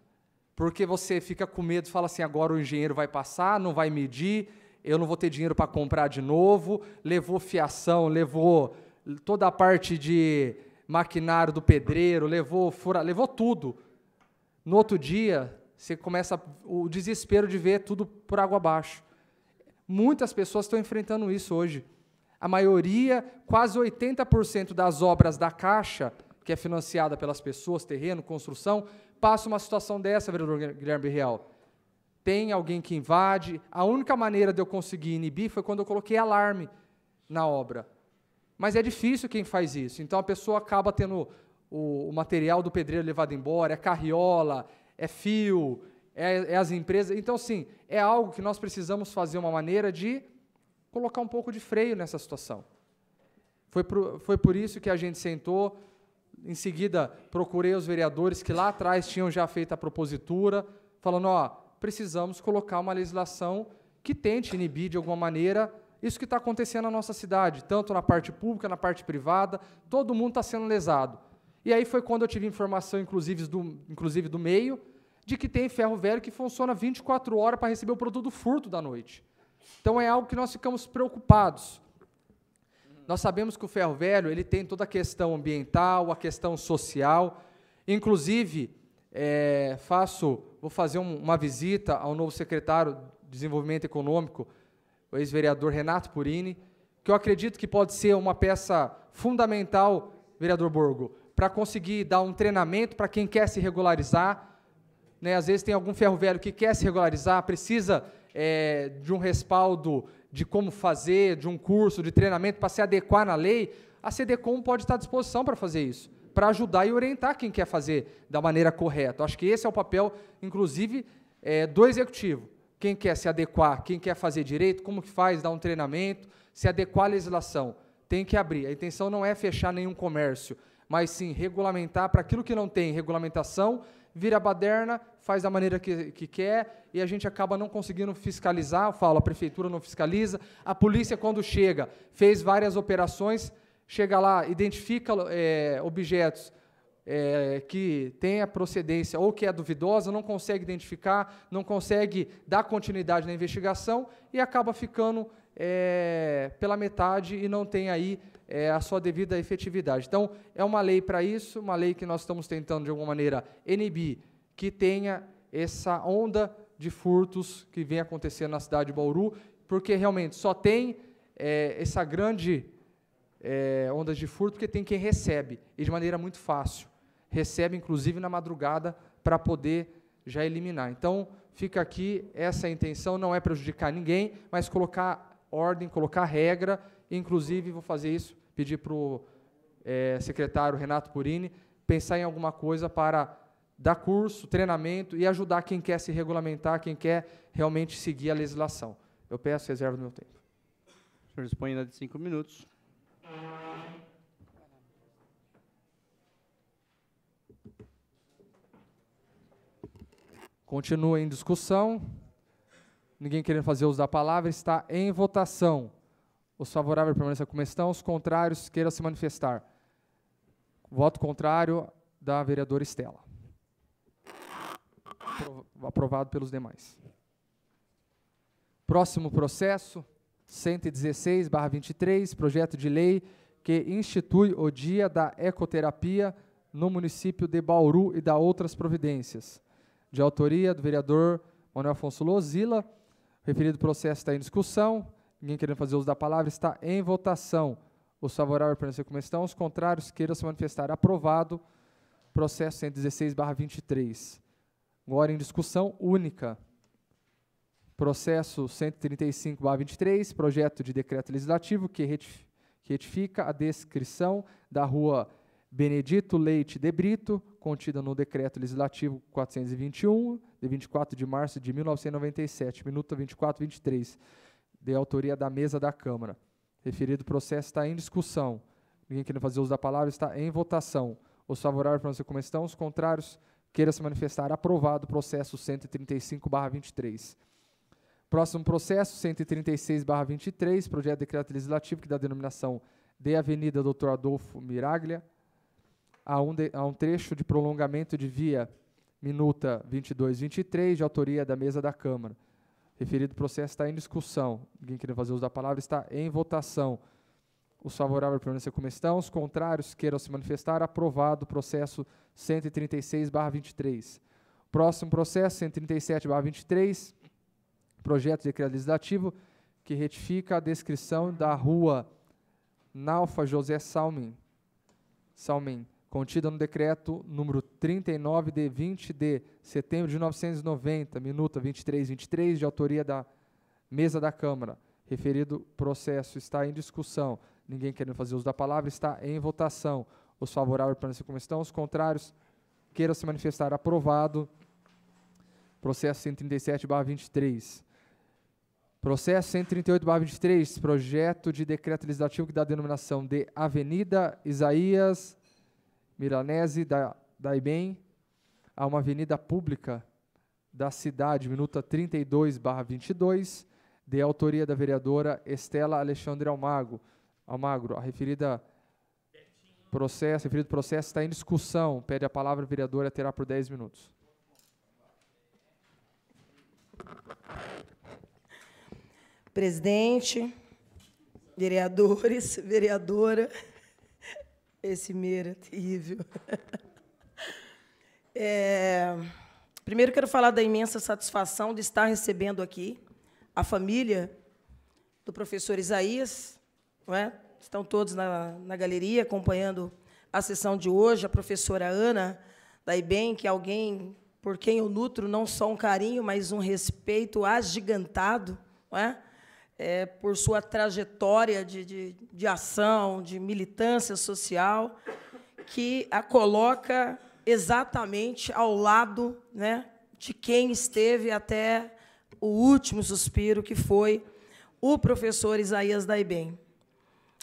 porque você fica com medo, fala assim, agora o engenheiro vai passar, não vai medir, eu não vou ter dinheiro para comprar de novo, levou fiação, levou toda a parte de maquinário do pedreiro, levou tudo. No outro dia, você começa o desespero de ver tudo por água abaixo. Muitas pessoas estão enfrentando isso hoje. A maioria, quase 80% das obras da Caixa, que é financiada pelas pessoas, terreno, construção, passa uma situação dessa, vereador Guilherme Real. Tem alguém que invade. A única maneira de eu conseguir inibir foi quando eu coloquei alarme na obra. Mas é difícil quem faz isso. Então, a pessoa acaba tendo o material do pedreiro levado embora, é carriola, é fio, é as empresas. Então, sim, é algo que nós precisamos fazer uma maneira de colocar um pouco de freio nessa situação. Foi por isso que a gente sentou, em seguida procurei os vereadores que lá atrás tinham já feito a propositura, falando, precisamos colocar uma legislação que tente inibir de alguma maneira isso que está acontecendo na nossa cidade, tanto na parte pública, na parte privada, todo mundo está sendo lesado. E aí foi quando eu tive informação, inclusive do meio, de que tem ferro velho que funciona 24 horas para receber o produto do furto da noite. Então, é algo que nós ficamos preocupados. Nós sabemos que o ferro velho ele tem toda a questão ambiental, a questão social. Inclusive, vou fazer uma visita ao novo secretário de Desenvolvimento Econômico, o ex-vereador Renato Purini, que eu acredito que pode ser uma peça fundamental, vereador Borgo, para conseguir dar um treinamento para quem quer se regularizar. Né? Às vezes tem algum ferro velho que quer se regularizar, precisa de um respaldo de como fazer, de um curso, de treinamento para se adequar na lei. A CDCOM pode estar à disposição para fazer isso, para ajudar e orientar quem quer fazer da maneira correta. Acho que esse é o papel, inclusive, do Executivo. Quem quer se adequar, quem quer fazer direito, como que faz, dar um treinamento, se adequar à legislação. Tem que abrir. A intenção não é fechar nenhum comércio, mas sim regulamentar para aquilo que não tem regulamentação, vira baderna, faz da maneira que quer, e a gente acaba não conseguindo fiscalizar. Eu falo, a prefeitura não fiscaliza, a polícia, quando chega, fez várias operações, chega lá, identifica objetos que têm a procedência ou que é duvidosa, não consegue identificar, não consegue dar continuidade na investigação e acaba ficando pela metade e não tem aí a sua devida efetividade. Então, é uma lei para isso, uma lei que nós estamos tentando, de alguma maneira, inibir, que tenha essa onda de furtos que vem acontecendo na cidade de Bauru, porque realmente só tem essa grande onda de furto porque tem quem recebe, e de maneira muito fácil. Recebe, inclusive, na madrugada, para poder já eliminar. Então, fica aqui, essa intenção não é prejudicar ninguém, mas colocar ordem, colocar regra. Inclusive, vou fazer isso, pedir para o secretário Renato Purini pensar em alguma coisa para dar curso, treinamento e ajudar quem quer se regulamentar, quem quer realmente seguir a legislação. Eu peço reserva do meu tempo. O senhor dispõe ainda de 5 minutos. Continua em discussão. Ninguém querendo fazer uso da palavra, está em votação. Os favoráveis permaneçam como estão, os contrários queiram se manifestar. Voto contrário da vereadora Estela. Aprovado pelos demais. Próximo processo, 116/23, projeto de lei que institui o Dia da Ecoterapia no município de Bauru e dá outras providências. De autoria do vereador Manuel Afonso Lozila. Referido processo está em discussão. Ninguém querendo fazer uso da palavra, está em votação. Os favoráveis permanecer como estão, os contrários queiram se manifestar. Aprovado. Processo 116/23. Agora em discussão única. Processo 135/23, projeto de decreto legislativo que retifica a descrição da rua Benedito Leite de Brito, contida no decreto legislativo 421, de 24 de março de 1997, minuta 24/23, de autoria da mesa da Câmara. Referido processo está em discussão. Ninguém querendo fazer uso da palavra, está em votação. Os favoráveis permanecer como estão, os contrários queiram se manifestar. Aprovado o processo 135/23. Próximo processo, 136/23, projeto de decreto legislativo que dá a denominação de Avenida Dr. Adolfo Miraglia, a um trecho de prolongamento de via minuta 2223, de autoria da mesa da Câmara. Referido processo está em discussão. Ninguém querendo fazer uso da palavra, está em votação. Os favoráveis permanecer como estão, os contrários queiram se manifestar. Aprovado o processo 136/23. Próximo processo, 137/23, projeto de decreto legislativo que retifica a descrição da rua Nalfa José Salmen, contida no decreto número 39 de 20 de setembro de 1990, minuta 2323, de autoria da mesa da Câmara. Referido processo está em discussão. Ninguém querendo fazer uso da palavra, está em votação. Os favoráveis permanecer como estão, os contrários queiram se manifestar. Aprovado. Processo 137/23. Processo 138/23, projeto de decreto legislativo que dá a denominação de Avenida Isaías Milanese da IBEM a uma avenida pública da cidade, minuta 32/22, de autoria da vereadora Estela Alexandre Almagro. A referido processo está em discussão. Pede a palavra a vereadora, terá por 10 minutos. Presidente, vereadores, vereadora, esse Meira, terrível. Primeiro quero falar da imensa satisfação de estar recebendo aqui a família do professor Isaías, não é? Estão todos na galeria acompanhando a sessão de hoje, a professora Ana da IBEM, que é alguém por quem eu nutro não só um carinho, mas um respeito agigantado, não é? Por sua trajetória de ação, de militância social, que a coloca exatamente ao lado, né, de quem esteve até o último suspiro, que foi o professor Isaías da IBEM.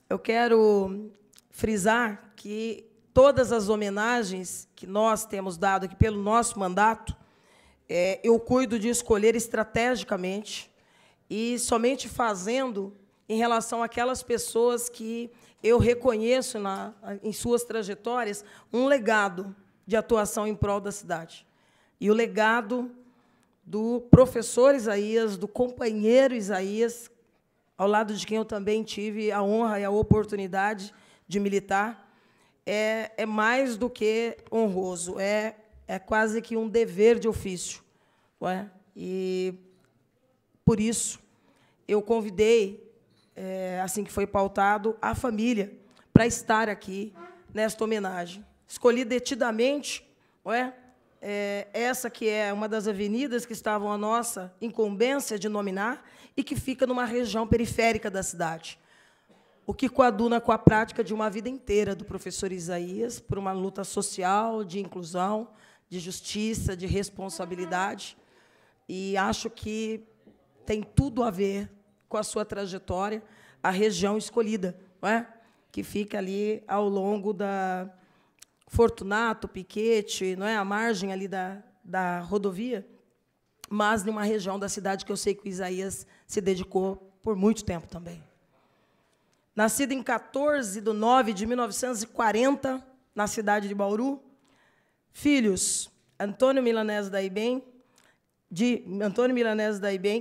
Eu quero frisar que todas as homenagens que nós temos dado aqui pelo nosso mandato, eu cuido de escolher estrategicamente, e somente fazendo em relação àquelas pessoas que eu reconheço em suas trajetórias um legado de atuação em prol da cidade. E o legado do professor Isaías, do companheiro Isaías, ao lado de quem eu também tive a honra e a oportunidade de militar, é mais do que honroso, é quase que um dever de ofício. Não é? E, por isso, eu convidei, assim que foi pautado, a família para estar aqui nesta homenagem. Escolhi detidamente, não é? Essa que é uma das avenidas que estavam à nossa incumbência de nominar e que fica numa região periférica da cidade, o que coaduna com a prática de uma vida inteira do professor Isaías, por uma luta social, de inclusão, de justiça, de responsabilidade, e acho que tem tudo a ver com a sua trajetória, a região escolhida, não é? Que fica ali ao longo da Fortunato, Piquete, não é? A margem ali da rodovia, mas numa região da cidade que eu sei que o Isaías se dedicou por muito tempo também. Nascido em 14/9/1940, na cidade de Bauru, filhos Antônio Milanese da IBEM,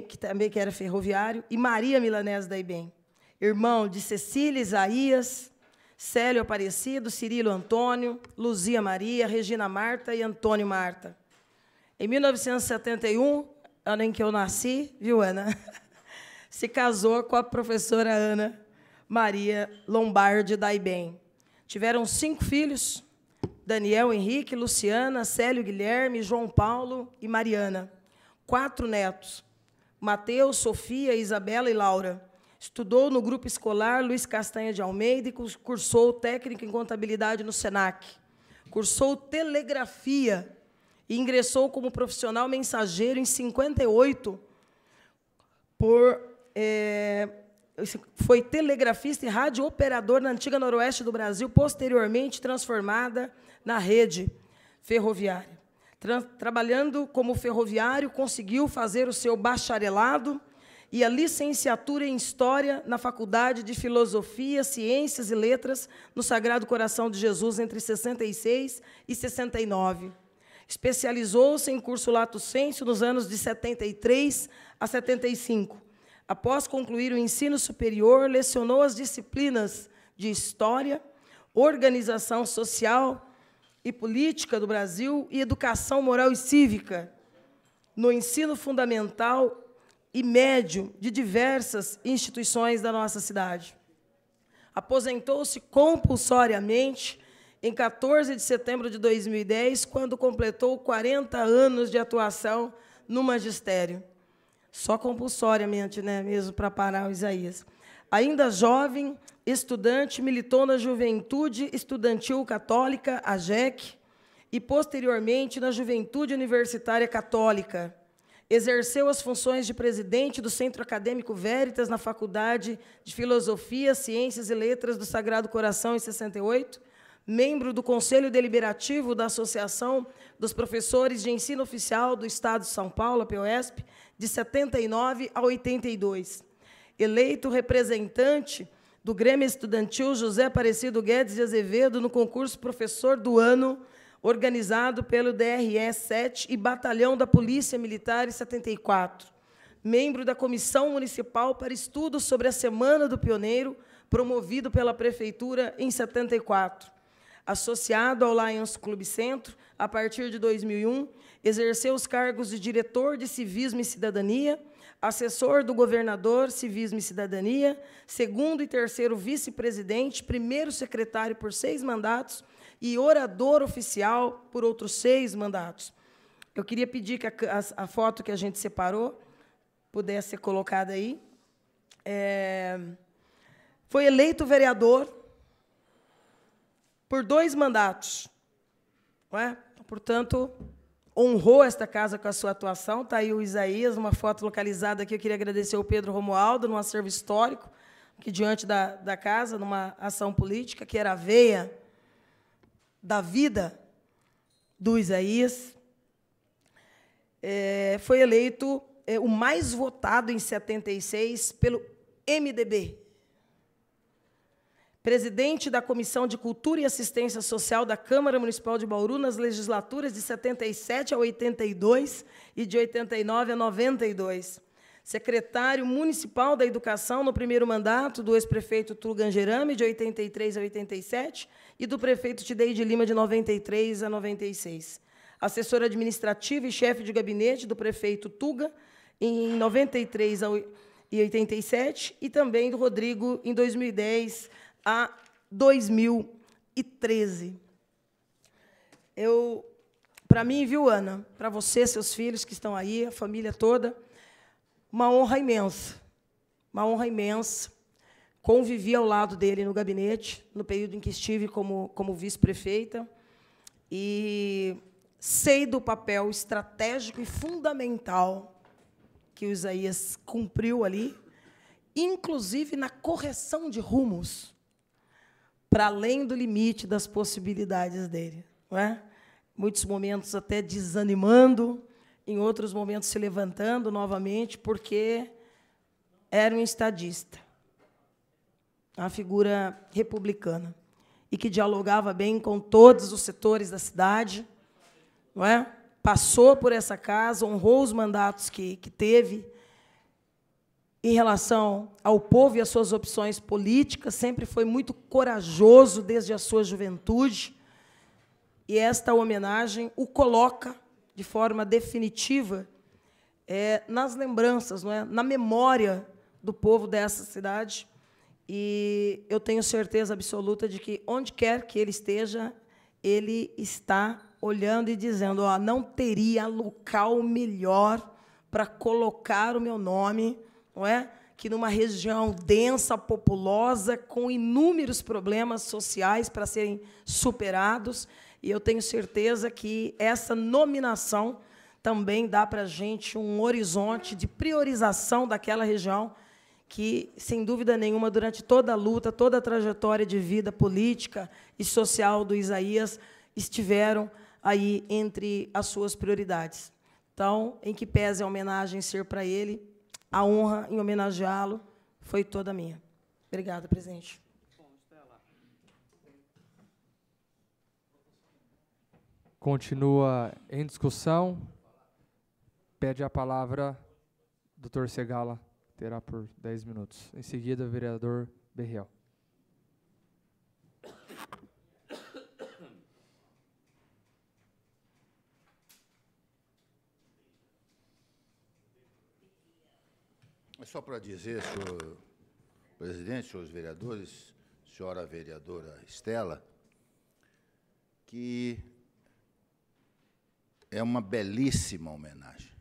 que também que era ferroviário, e Maria Milanese da IBEM, irmão de Cecília Isaías, Célio Aparecido, Cirilo Antônio, Luzia Maria, Regina Marta e Antônio Marta. Em 1971, ano em que eu nasci, viu, Ana? Se casou com a professora Ana Maria Lombardi da IBEM. Tiveram 5 filhos: Daniel Henrique, Luciana, Célio Guilherme, João Paulo e Mariana. 4 netos: Mateus, Sofia, Isabela e Laura. Estudou no grupo escolar Luiz Castanha de Almeida e cursou técnico em contabilidade no SENAC. Cursou telegrafia e ingressou como profissional mensageiro em 58 foi telegrafista e radiooperador na antiga Noroeste do Brasil, posteriormente transformada na rede ferroviária. Trabalhando como ferroviário, conseguiu fazer o seu bacharelado e a licenciatura em História na Faculdade de Filosofia, Ciências e Letras no Sagrado Coração de Jesus entre 66 e 69. Especializou-se em curso lato sensu nos anos de 73 a 75. Após concluir o ensino superior, lecionou as disciplinas de História, Organização Social e Política do Brasil e Educação Moral e Cívica no ensino fundamental e médio de diversas instituições da nossa cidade. Aposentou-se compulsoriamente em 14 de setembro de 2010, quando completou 40 anos de atuação no magistério. Só compulsoriamente, né, mesmo para parar o Isaías. Ainda jovem, estudante, militou na Juventude Estudantil Católica, a JEC, e, posteriormente, na Juventude Universitária Católica. Exerceu as funções de presidente do Centro Acadêmico Veritas na Faculdade de Filosofia, Ciências e Letras do Sagrado Coração, em 68, membro do Conselho Deliberativo da Associação dos Professores de Ensino Oficial do Estado de São Paulo, a POESP, de 79 a 82. Eleito representante do Grêmio Estudantil José Aparecido Guedes de Azevedo no concurso Professor do Ano, organizado pelo DRE 7 e Batalhão da Polícia Militar em 74. Membro da Comissão Municipal para Estudos sobre a Semana do Pioneiro, promovido pela Prefeitura em 74. Associado ao Lions Clube Centro, a partir de 2001, exerceu os cargos de diretor de Civismo e Cidadania, assessor do governador Civismo e Cidadania, segundo e terceiro vice-presidente, primeiro secretário por 6 mandatos, e orador oficial por outros 6 mandatos. Eu queria pedir que a foto que a gente separou pudesse ser colocada aí. Foi eleito vereador por 2 mandatos. Não é? Portanto, honrou esta casa com a sua atuação. Está aí o Isaías, uma foto localizada aqui. Eu queria agradecer ao Pedro Romualdo, num acervo histórico, que diante da casa, numa ação política, que era a veia da vida do Isaías. Foi eleito o mais votado em 76 pelo MDB. Presidente da Comissão de Cultura e Assistência Social da Câmara Municipal de Bauru nas legislaturas de 77 a 82 e de 89 a 92. Secretário Municipal da Educação no primeiro mandato do ex-prefeito Tulo Gangerame, de 83 a 87, e do prefeito Tidei de Lima, de 93 a 96. Assessor administrativo e chefe de gabinete do prefeito Tuga, em 93 e 87, e também do Rodrigo, em 2010 a 2013. Para mim, viu, Ana, para você, seus filhos que estão aí, a família toda, uma honra imensa, Convivi ao lado dele no gabinete, no período em que estive como vice-prefeita, e sei do papel estratégico e fundamental que o Isaías cumpriu ali, inclusive na correção de rumos, para além do limite das possibilidades dele. Não é? Muitos momentos até desanimando, em outros momentos se levantando novamente, porque era um estadista, uma figura republicana, e que dialogava bem com todos os setores da cidade, não é? Passou por essa casa, honrou os mandatos que teve em relação ao povo e às suas opções políticas, sempre foi muito corajoso desde a sua juventude, e esta homenagem o coloca de forma definitiva nas lembranças, não é? Na memória do povo dessa cidade, e eu tenho certeza absoluta de que, onde quer que ele esteja, ele está olhando e dizendo: não teria local melhor para colocar o meu nome, não é? Que numa região densa, populosa, com inúmeros problemas sociais para serem superados, e eu tenho certeza que essa nominação também dá para a gente um horizonte de priorização daquela região que, sem dúvida nenhuma, durante toda a luta, toda a trajetória de vida política e social do Isaías, estiveram aí entre as suas prioridades. Então, em que pese a homenagem ser para ele, A honra em homenageá-lo foi toda minha. Obrigada, presidente. Continua em discussão. Pede a palavra doutor Segala, terá por 10 minutos. Em seguida, o vereador Berriel. É só para dizer, senhor presidente, senhores vereadores, senhora vereadora Estela, que é uma belíssima homenagem.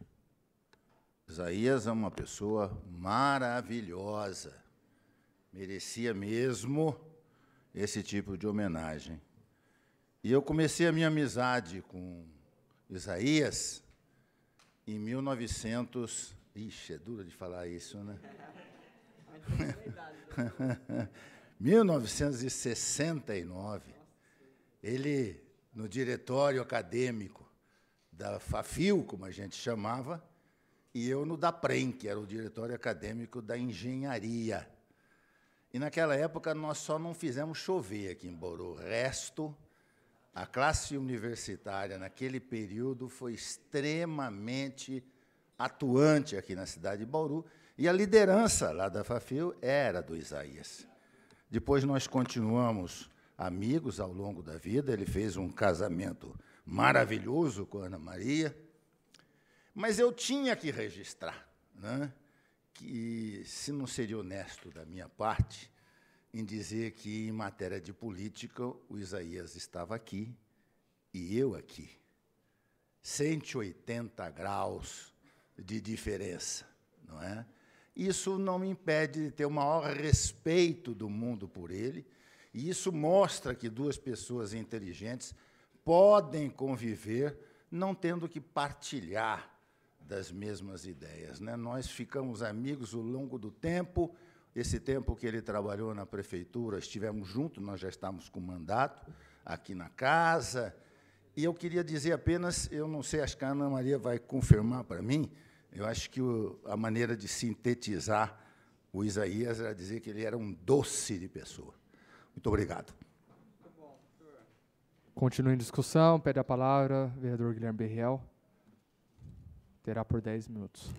Isaías é uma pessoa maravilhosa, merecia mesmo esse tipo de homenagem. E eu comecei a minha amizade com Isaías em 1900. Ixi, é duro de falar isso, né? 1969, ele, no diretório acadêmico da FAFIL, como a gente chamava, e eu no DAPREM, que era o diretório acadêmico da engenharia. E, naquela época, nós só não fizemos chover aqui em Bauru. O resto, a classe universitária, naquele período, foi extremamente atuante aqui na cidade de Bauru, e a liderança lá da FAFIL era do Isaías. Depois nós continuamos amigos ao longo da vida, ele fez um casamento maravilhoso com a Ana Maria, mas eu tinha que registrar, né, que, se não seria honesto da minha parte, em dizer que, em matéria de política, o Isaías estava aqui e eu aqui. 180 graus de diferença, não é? Isso não me impede de ter o maior respeito do mundo por ele, e isso mostra que duas pessoas inteligentes podem conviver não tendo que partilhar das mesmas ideias, né? Nós ficamos amigos ao longo do tempo. Esse tempo que ele trabalhou na prefeitura, estivemos juntos, nós já estávamos com mandato aqui na casa. E eu queria dizer apenas, eu não sei, acho que a Ana Maria vai confirmar para mim, eu acho que a maneira de sintetizar o Isaías era dizer que ele era um doce de pessoa. Muito obrigado. Continua em discussão, pede a palavra, vereador Guilherme Berriel. Terá por 10 minutos.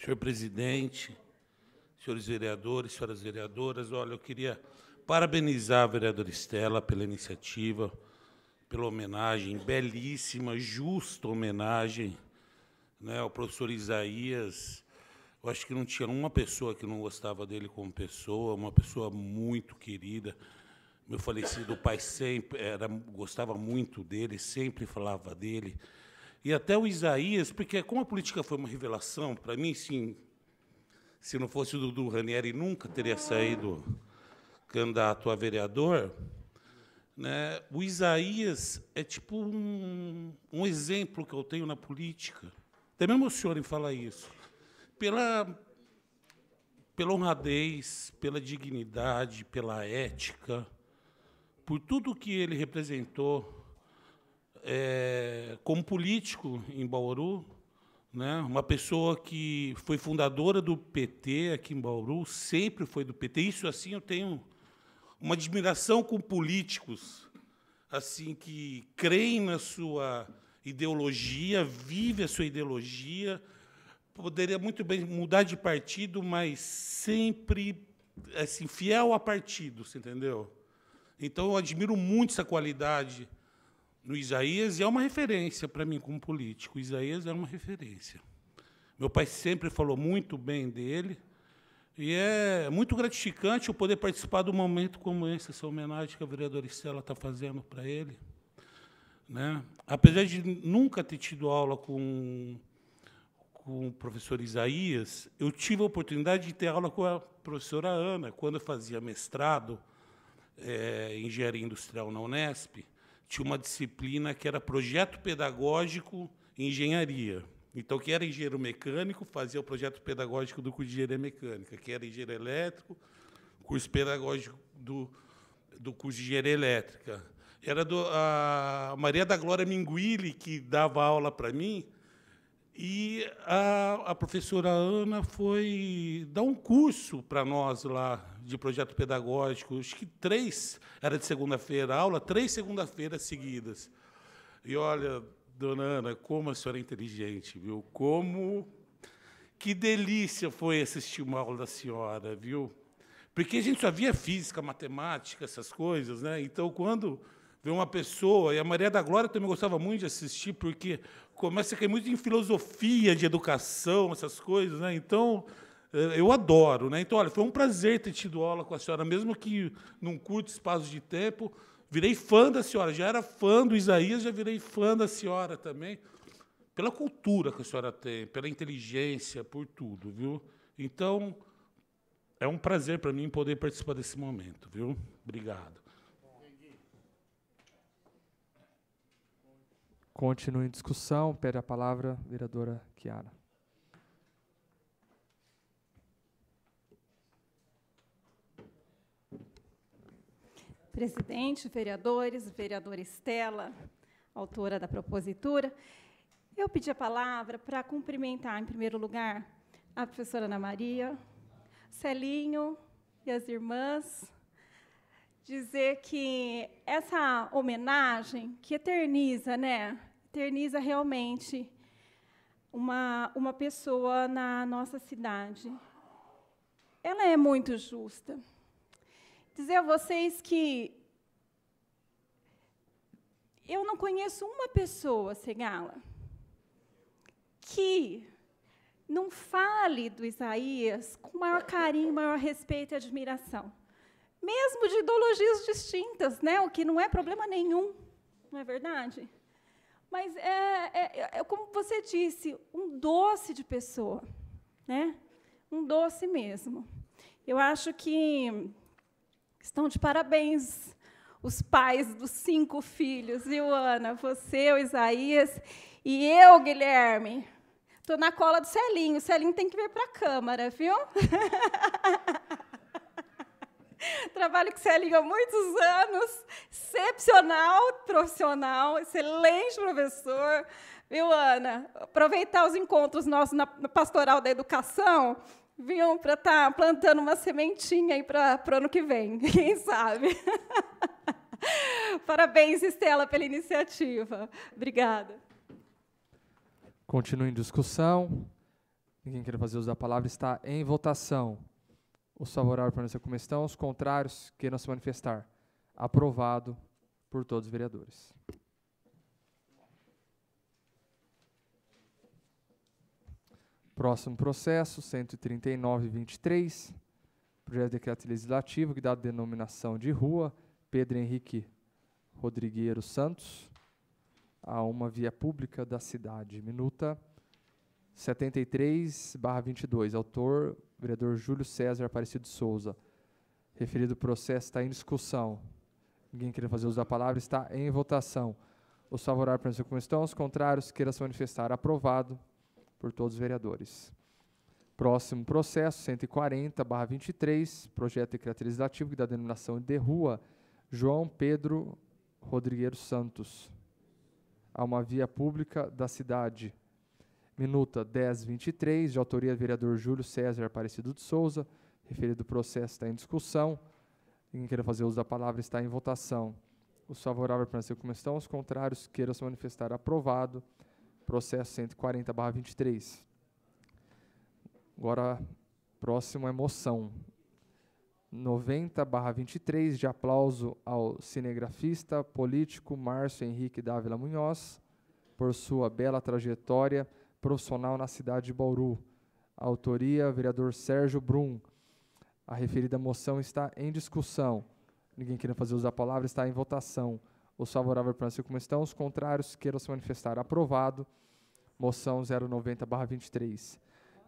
Senhor presidente, senhores vereadores, senhoras vereadoras, olha, eu queria parabenizar a vereadora Estela pela iniciativa, pela homenagem, belíssima, justa homenagem, né, ao professor Isaías. Eu acho que não tinha uma pessoa que não gostava dele como pessoa, uma pessoa muito querida. Meu falecido pai sempre gostava muito dele, sempre falava dele. E até o Isaías, porque como a política foi uma revelação, para mim, sim, se não fosse o Dudu Ranieri, nunca teria saído candidato a vereador, né? O Isaías é tipo um exemplo que eu tenho na política. Até me emociona em falar isso. Pela honradez, pela dignidade, pela ética, por tudo que ele representou como político em Bauru, né? Uma pessoa que foi fundadora do PT aqui em Bauru, sempre foi do PT. Isso, assim, eu tenho uma admiração com políticos assim que creem na sua ideologia, vivem a sua ideologia. Poderia muito bem mudar de partido, mas sempre assim, fiel a partido, você entendeu? Então, eu admiro muito essa qualidade no Isaías, e é uma referência para mim como político. O Isaías é uma referência. Meu pai sempre falou muito bem dele, e é muito gratificante eu poder participar de um momento como esse, essa homenagem que a vereadora Estela está fazendo para ele, né? Apesar de nunca ter tido aula com o professor Isaías, eu tive a oportunidade de ter aula com a professora Ana, quando eu fazia mestrado em engenharia industrial na Unesp. Tinha uma disciplina que era projeto pedagógico em engenharia. Então, quem era engenheiro mecânico fazia o projeto pedagógico do curso de engenharia mecânica, quem era engenheiro elétrico, curso pedagógico do curso de engenharia elétrica. Era a Maria da Glória Minguili, que dava aula para mim, e a professora Ana foi dar um curso para nós lá, de projeto pedagógico. Acho que 3, era de segunda-feira a aula, 3 segunda-feiras seguidas. E, olha, dona Ana, como a senhora é inteligente, viu? Que delícia foi assistir uma aula da senhora, viu? Porque a gente só via física, matemática, essas coisas, né? Então, quando vê uma pessoa, e a Maria da Glória também gostava muito de assistir, porque começa a cair muito em filosofia, de educação, essas coisas, né? Então, eu adoro, né? Então, olha, foi um prazer ter tido aula com a senhora, mesmo que num curto espaço de tempo. Virei fã da senhora, já era fã do Isaías, já virei fã da senhora também, pela cultura que a senhora tem, pela inteligência, por tudo, viu? Então, é um prazer para mim poder participar desse momento, viu? Obrigado. Continua em discussão. Pede a palavra a vereadora Chiara. Presidente, vereadores, vereadora Estela, autora da propositura, eu pedi a palavra para cumprimentar, em primeiro lugar, a professora Ana Maria, Celinho e as irmãs, dizer que essa homenagem que eterniza, né? Eterniza realmente uma pessoa na nossa cidade. Ela é muito justa. Dizer a vocês que eu não conheço uma pessoa, Segala, que não fale do Isaías com maior carinho, maior respeito e admiração. Mesmo de ideologias distintas, né? O que não é problema nenhum, não é verdade? Mas como você disse, um doce de pessoa, né? Um doce mesmo. Eu acho que estão de parabéns os pais dos 5 filhos, viu, Ana? Você, o Isaías, e eu, Guilherme. Estou na cola do Celinho. O Celinho tem que vir para a Câmara, viu? Trabalho com o Celinho há muitos anos. Excepcional, profissional, excelente professor. Viu, Ana? Aproveitar os encontros nossos na Pastoral da Educação, viu, para estar plantando uma sementinha aí para o ano que vem, quem sabe? Parabéns, Estela, pela iniciativa. Obrigada. Continua em discussão. Ninguém quer fazer uso da palavra, está em votação. Os favoráveis permaneçam como estão, os contrários queiram se manifestar. Aprovado por todos os vereadores. Próximo processo, 139-23, projeto de decreto legislativo que dá a denominação de rua Pedro Henrique Rodrigueiro Santos a uma via pública da cidade. Minuta 73/22. Autor, vereador Júlio César Aparecido Souza. Referido processo está em discussão. Ninguém queira fazer uso da palavra, está em votação. Os favoráveis permaneçam como estão, os contrários queiram se manifestar. Aprovado por todos os vereadores. Próximo processo, 140/23, projeto de decreto legislativo que dá a denominação de rua João Pedro Rodrigueiro Santos a uma via pública da cidade. Minuta 10/23, de autoria do vereador Júlio César Aparecido de Souza. Referido processo está em discussão. Ninguém queira fazer uso da palavra, está em votação. Os favoráveis permanecer como estão, os contrários queiram se manifestar. Aprovado. Processo 140/23. Agora, próximo é moção. 90/23, de aplauso ao cinegrafista político Márcio Henrique Dávila Munhoz, por sua bela trajetória profissional na cidade de Bauru. Autoria, vereador Sérgio Brum. A referida moção está em discussão. Ninguém queira fazer uso da palavra, está em votação. Os favoráveis permaneçam como estão, os contrários queiram se manifestar. Aprovado. Moção 090/23.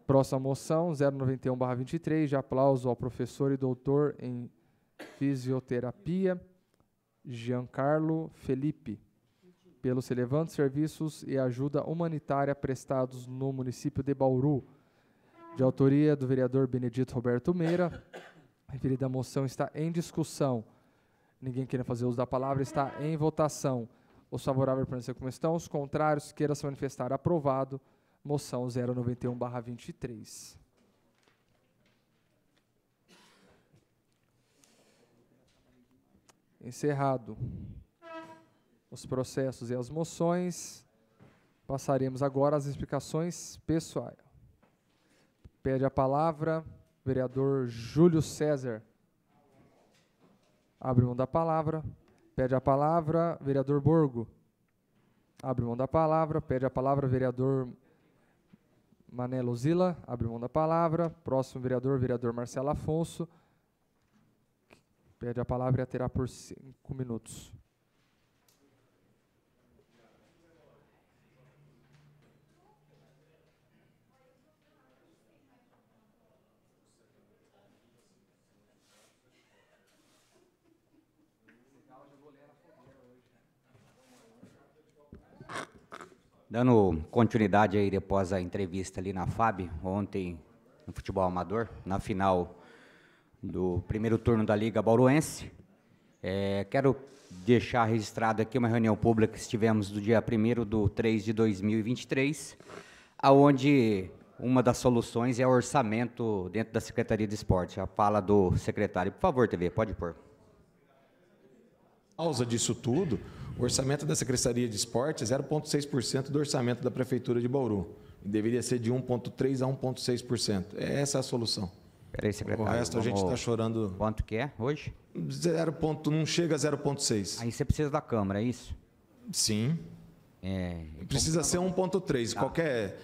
Próxima moção, 091/23, de aplauso ao professor e doutor em fisioterapia, Giancarlo Felipe, pelos relevantes serviços e ajuda humanitária prestados no município de Bauru. De autoria do vereador Benedito Roberto Meira. A referida moção está em discussão. Ninguém queira fazer uso da palavra, está em votação. Os favoráveis permanecer como estão, os contrários queiram se manifestar. Aprovado. Moção 091/23. Encerrado os processos e as moções, passaremos agora às explicações pessoais. Pede a palavra vereador Júlio César. Abre mão da palavra. Pede a palavra vereador Borgo. Abre mão da palavra. Pede a palavra vereador Manelo Zila. Abre mão da palavra. Próximo vereador Marcelo Afonso. Pede a palavra e a terá por 5 minutos. Dando continuidade aí depois da entrevista ali na FAB, ontem no futebol amador, na final do primeiro turno da Liga Bauruense, quero deixar registrado aqui uma reunião pública que tivemos do dia 1º/3/2023, aonde uma das soluções é o orçamento dentro da Secretaria de Esporte. A fala do secretário. Por favor, TV, pode pôr. Por causa disso tudo, o orçamento da Secretaria de Esportes é 0,6% do orçamento da Prefeitura de Bauru. Deveria ser de 1,3% a 1,6%. Essa é a solução. Peraí, secretário. O resto a gente está chorando. Quanto que é hoje? Não chega a 0,6%. Aí você precisa da Câmara, é isso? Sim. Precisa ser 1,3%. Tá. Qualquer...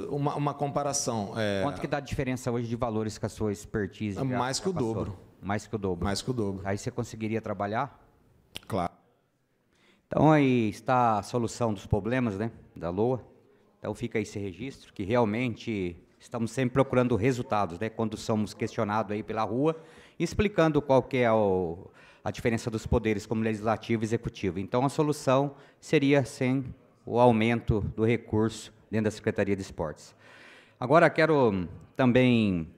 Uma comparação. Quanto que dá a diferença hoje de valores com a sua expertise? Mais que o dobro. Mais que o dobro. Mais que o dobro. Aí você conseguiria trabalhar? Claro. Então aí está a solução dos problemas, né, da LOA. Então fica aí esse registro, que realmente estamos sempre procurando resultados, né, quando somos questionados aí pela rua, explicando qual que é a diferença dos poderes como legislativo e executivo. Então a solução seria sem o aumento do recurso dentro da Secretaria de Esportes. Agora quero também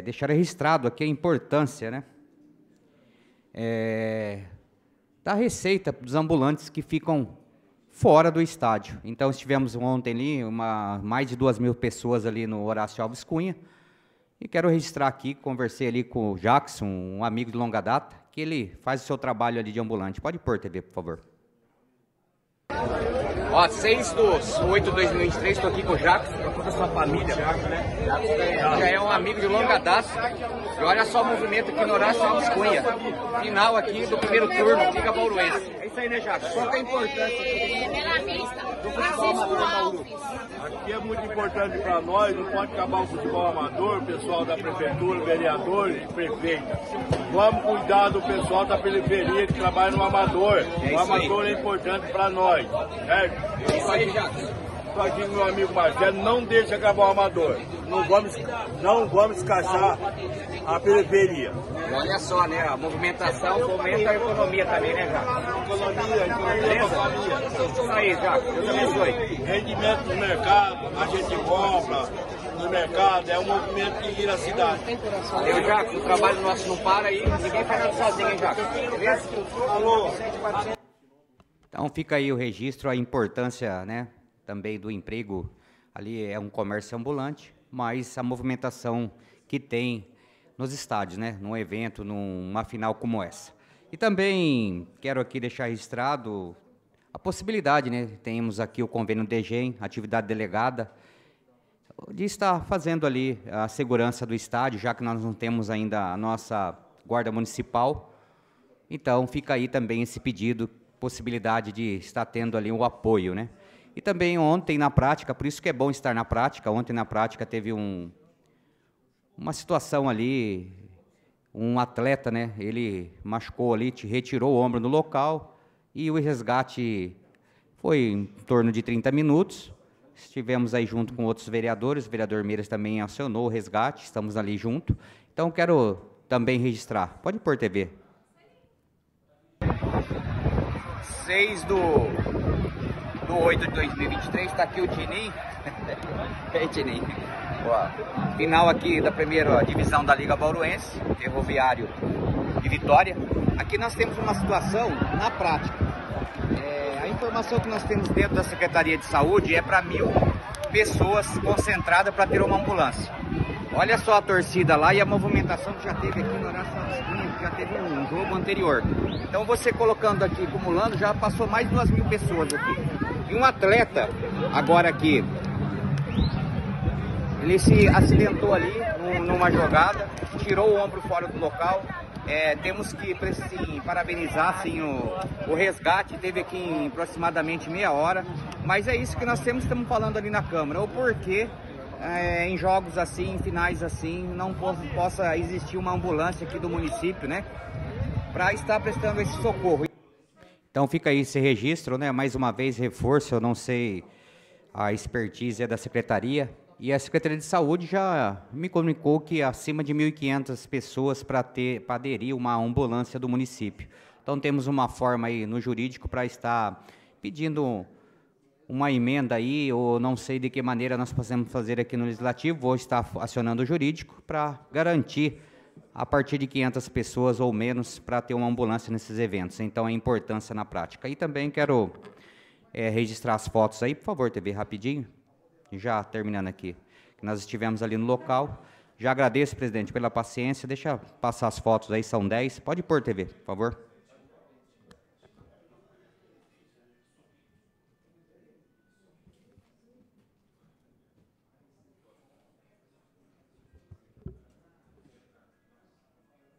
deixar registrado aqui a importância, né, da receita dos ambulantes que ficam fora do estádio. Então, estivemos ontem ali, mais de 2.000 pessoas ali no Horácio Alves Cunha, e quero registrar aqui, conversei ali com o Jackson, um amigo de longa data, que ele faz o seu trabalho ali de ambulante. Pode pôr, TV, por favor. 6/8/2023, estou aqui com o Jackson, com toda a sua família. Já é um amigo de longa data. E olha só o movimento aqui no Horácio Alves Cunha. Final aqui do primeiro turno, Liga Bauruense. É isso aí, né, Jackson? Qual que é a importância do futebol amador em Bauru? Aqui é muito importante para nós, não pode acabar o futebol amador, pessoal da prefeitura, vereadores e prefeitos. Vamos cuidar do pessoal da periferia que trabalha no amador. O amador é importante para nós, certo? É isso aí, Jackson. Estou aqui com meu amigo Marcelo, não deixa acabar o amador. Não vamos escassar a periferia. E olha só, né, a movimentação fomenta a economia também, né, Jackson? Economia. Isso aí, Jackson, Deus abençoe. Rendimento do mercado, a gente compra no mercado, é um movimento que gira a cidade. Valeu, Jackson, o trabalho nosso não para aí, ninguém faz nada sozinho, hein, Jackson? Beleza? Alô? Então fica aí o registro, a importância, né, também do emprego. Ali é um comércio ambulante, mas a movimentação que tem nos estádios, né, num evento, numa final como essa. E também quero aqui deixar registrado a possibilidade, né, temos aqui o convênio DGEM, atividade delegada, de estar fazendo ali a segurança do estádio, já que nós não temos ainda a nossa guarda municipal. Então fica aí também esse pedido, possibilidade de estar tendo ali o apoio, né? E também ontem na prática, por isso que é bom estar na prática, ontem na prática teve uma situação ali, um atleta, né, ele machucou ali, retirou o ombro no local e o resgate foi em torno de 30 minutos, estivemos aí junto com outros vereadores, o vereador Meiras também acionou o resgate, estamos ali junto, então quero também registrar, pode pôr TV. 6/8/2023, está aqui o Tininho. Ei, Tininho. Boa. Final aqui da primeira divisão da Liga Bauruense, Ferroviário de Vitória. Aqui nós temos uma situação na prática. A informação que nós temos dentro da Secretaria de Saúde é para 1.000 pessoas concentradas para ter uma ambulância. Olha só a torcida lá e a movimentação que já teve aqui no Horácio Salles, que já teve um jogo anterior. Então você colocando aqui, acumulando, já passou mais de 2.000 pessoas aqui. E um atleta, agora aqui, ele se acidentou ali numa jogada, tirou o ombro fora do local. Temos que sim, parabenizar sim, o resgate, teve aqui em aproximadamente meia hora, mas é isso que nós estamos falando ali na Câmara, o porquê em jogos assim, em finais assim, não possa existir uma ambulância aqui do município, né, para estar prestando esse socorro. Então fica aí esse registro, né, mais uma vez reforço, eu não sei a expertise da Secretaria, e a Secretaria de Saúde já me comunicou que acima de 1.500 pessoas para aderir uma ambulância do município. Então temos uma forma aí no jurídico para estar pedindo uma emenda aí, ou não sei de que maneira nós podemos fazer aqui no Legislativo, vou estar acionando o jurídico para garantir a partir de 500 pessoas ou menos para ter uma ambulância nesses eventos. Então a importância na prática. E também quero registrar as fotos aí, por favor, TV, rapidinho. Já terminando aqui, que nós estivemos ali no local. Já agradeço, presidente, pela paciência. Deixa eu passar as fotos aí, são 10. Pode pôr, TV, por favor.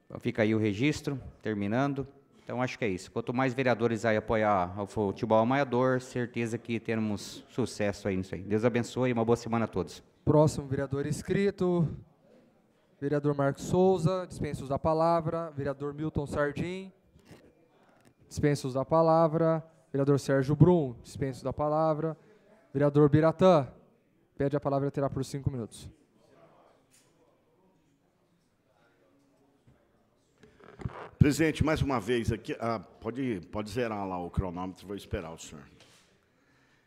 Então, fica aí o registro, terminando. Então, acho que é isso. Quanto mais vereadores aí apoiar o futebol amador, certeza que teremos sucesso aí nisso aí. Deus abençoe e uma boa semana a todos. Próximo vereador inscrito, vereador Marcos Souza, dispensa da palavra. Vereador Milton Sardim, dispensa da palavra. Vereador Sérgio Brum, dispensa da palavra. Vereador Biratã, pede a palavra, terá por 5 minutos. Presidente, mais uma vez aqui, pode zerar lá o cronômetro, vou esperar o senhor.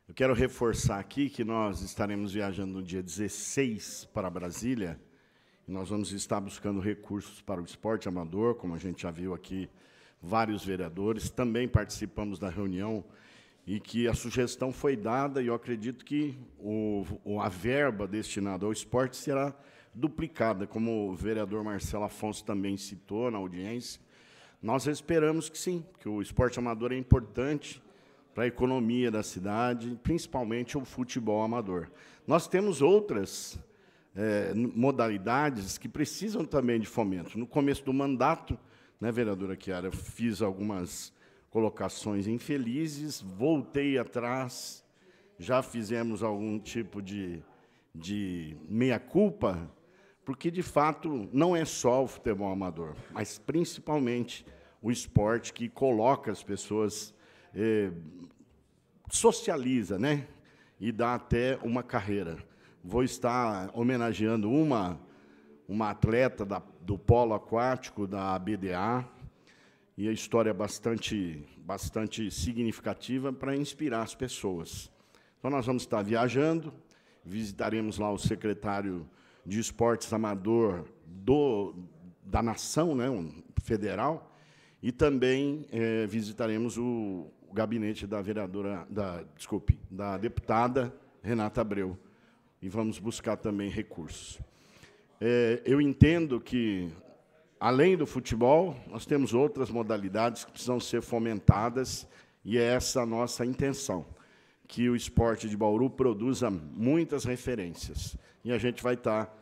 Eu quero reforçar aqui que nós estaremos viajando no dia 16 para Brasília, e nós vamos estar buscando recursos para o esporte amador, como a gente já viu aqui, vários vereadores, também participamos da reunião, e que a sugestão foi dada, e eu acredito que a verba destinada ao esporte será duplicada, como o vereador Marcelo Afonso também citou na audiência. Nós esperamos que sim, que o esporte amador é importante para a economia da cidade, principalmente o futebol amador. Nós temos outras modalidades que precisam também de fomento. No começo do mandato, né, vereadora Chiara, eu fiz algumas colocações infelizes, voltei atrás, já fizemos algum tipo de meia-culpa, porque, de fato, não é só o futebol amador, mas, principalmente, o esporte que coloca as pessoas, socializa, né? E dá até uma carreira. Vou estar homenageando uma atleta do polo aquático da BDA, e a história é bastante significativa para inspirar as pessoas. Então, nós vamos estar viajando, visitaremos lá o secretário de Esportes Amador da nação, né, federal, e também visitaremos o gabinete da da deputada Renata Abreu, e vamos buscar também recursos. Eu entendo que, além do futebol, nós temos outras modalidades que precisam ser fomentadas, e é essa a nossa intenção, que o esporte de Bauru produza muitas referências. E a gente vai estar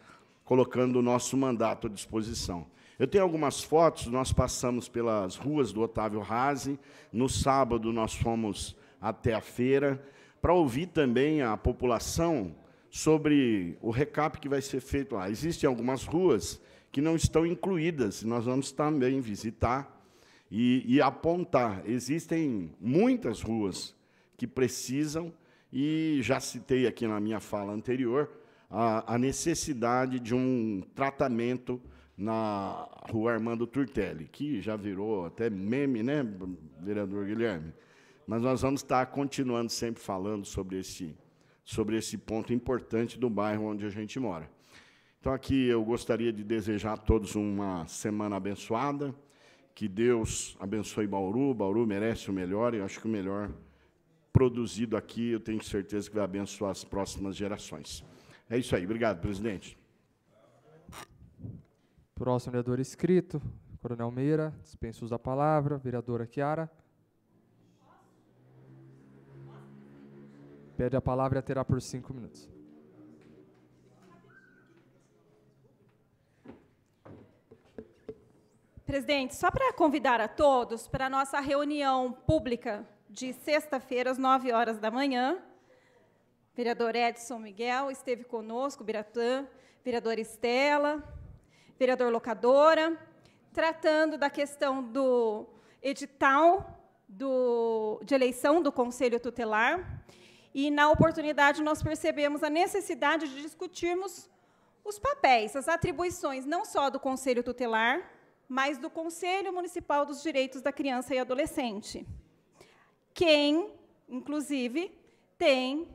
colocando o nosso mandato à disposição. Eu tenho algumas fotos, nós passamos pelas ruas do Otávio Razzi, no sábado nós fomos até a feira, para ouvir também a população sobre o recap que vai ser feito lá. Existem algumas ruas que não estão incluídas, nós vamos também visitar e apontar. Existem muitas ruas que precisam, e já citei aqui na minha fala anterior, a necessidade de um tratamento na Rua Armando Turtelli, que já virou até meme, né, vereador Guilherme? Mas nós vamos estar continuando sempre falando sobre esse ponto importante do bairro onde a gente mora. Então, aqui eu gostaria de desejar a todos uma semana abençoada, Que Deus abençoe Bauru. Bauru merece o melhor, e eu acho que o melhor produzido aqui, eu tenho certeza que vai abençoar as próximas gerações. É isso aí. Obrigado, presidente. Próximo vereador inscrito, Coronel Meira, dispensa o uso da palavra. Vereadora Chiara. Pede a palavra e terá por 5 minutos. Presidente, só para convidar a todos para a nossa reunião pública de sexta-feira, às 9 horas da manhã. Vereador Edson Miguel esteve conosco, Biratã, vereadora Estela, vereador Locadora, tratando da questão do edital de eleição do Conselho Tutelar. E, na oportunidade, nós percebemos a necessidade de discutirmos os papéis, as atribuições, não só do Conselho Tutelar, mas do Conselho Municipal dos Direitos da Criança e Adolescente. Quem, inclusive, tem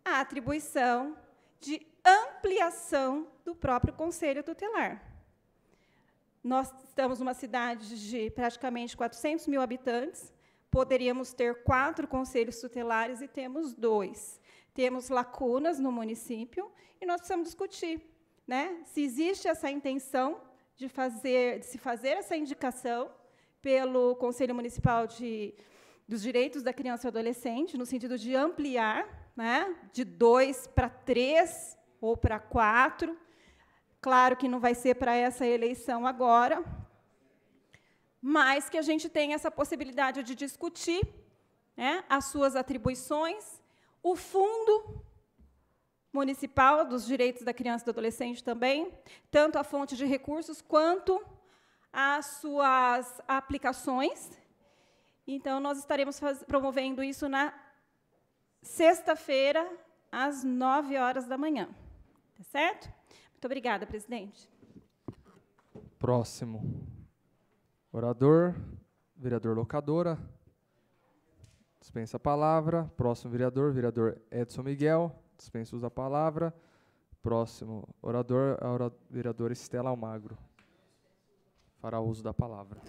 a atribuição de ampliação do próprio Conselho Tutelar. Nós estamos numa cidade de praticamente 400 mil habitantes, poderíamos ter 4 conselhos tutelares e temos 2. Temos lacunas no município e nós precisamos discutir, né, se existe essa intenção de se fazer essa indicação pelo Conselho Municipal dos Direitos da Criança e Adolescente, no sentido de ampliar, né, de 2 para 3 ou para 4. Claro que não vai ser para essa eleição agora, mas que a gente tem essa possibilidade de discutir, né, as suas atribuições, o Fundo Municipal dos Direitos da Criança e do Adolescente também, tanto a fonte de recursos quanto as suas aplicações. Então, nós estaremos promovendo isso na sexta-feira, às 9 horas da manhã. Tá certo? Muito obrigada, presidente. Próximo orador, vereador Locadora. Dispensa a palavra. Próximo vereador, vereador Edson Miguel. Dispensa o uso da palavra. Próximo orador, a vereadora Estela Almagro. Fará uso da palavra.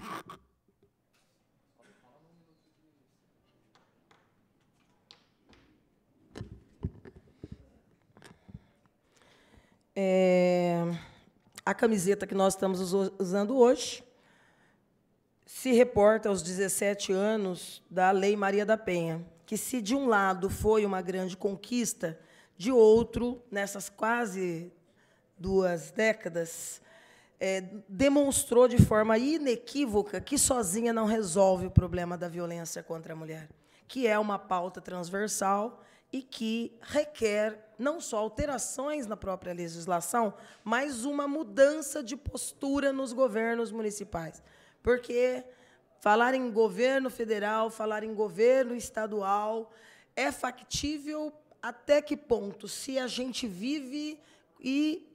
A camiseta que nós estamos usando hoje se reporta aos 17 anos da Lei Maria da Penha, que, se de um lado foi uma grande conquista, de outro, nessas quase 2 décadas, demonstrou de forma inequívoca que sozinha não resolve o problema da violência contra a mulher, que é uma pauta transversal e que requer não só alterações na própria legislação, mas uma mudança de postura nos governos municipais. Porque falar em governo federal, falar em governo estadual, é factível até que ponto? Se a gente vive e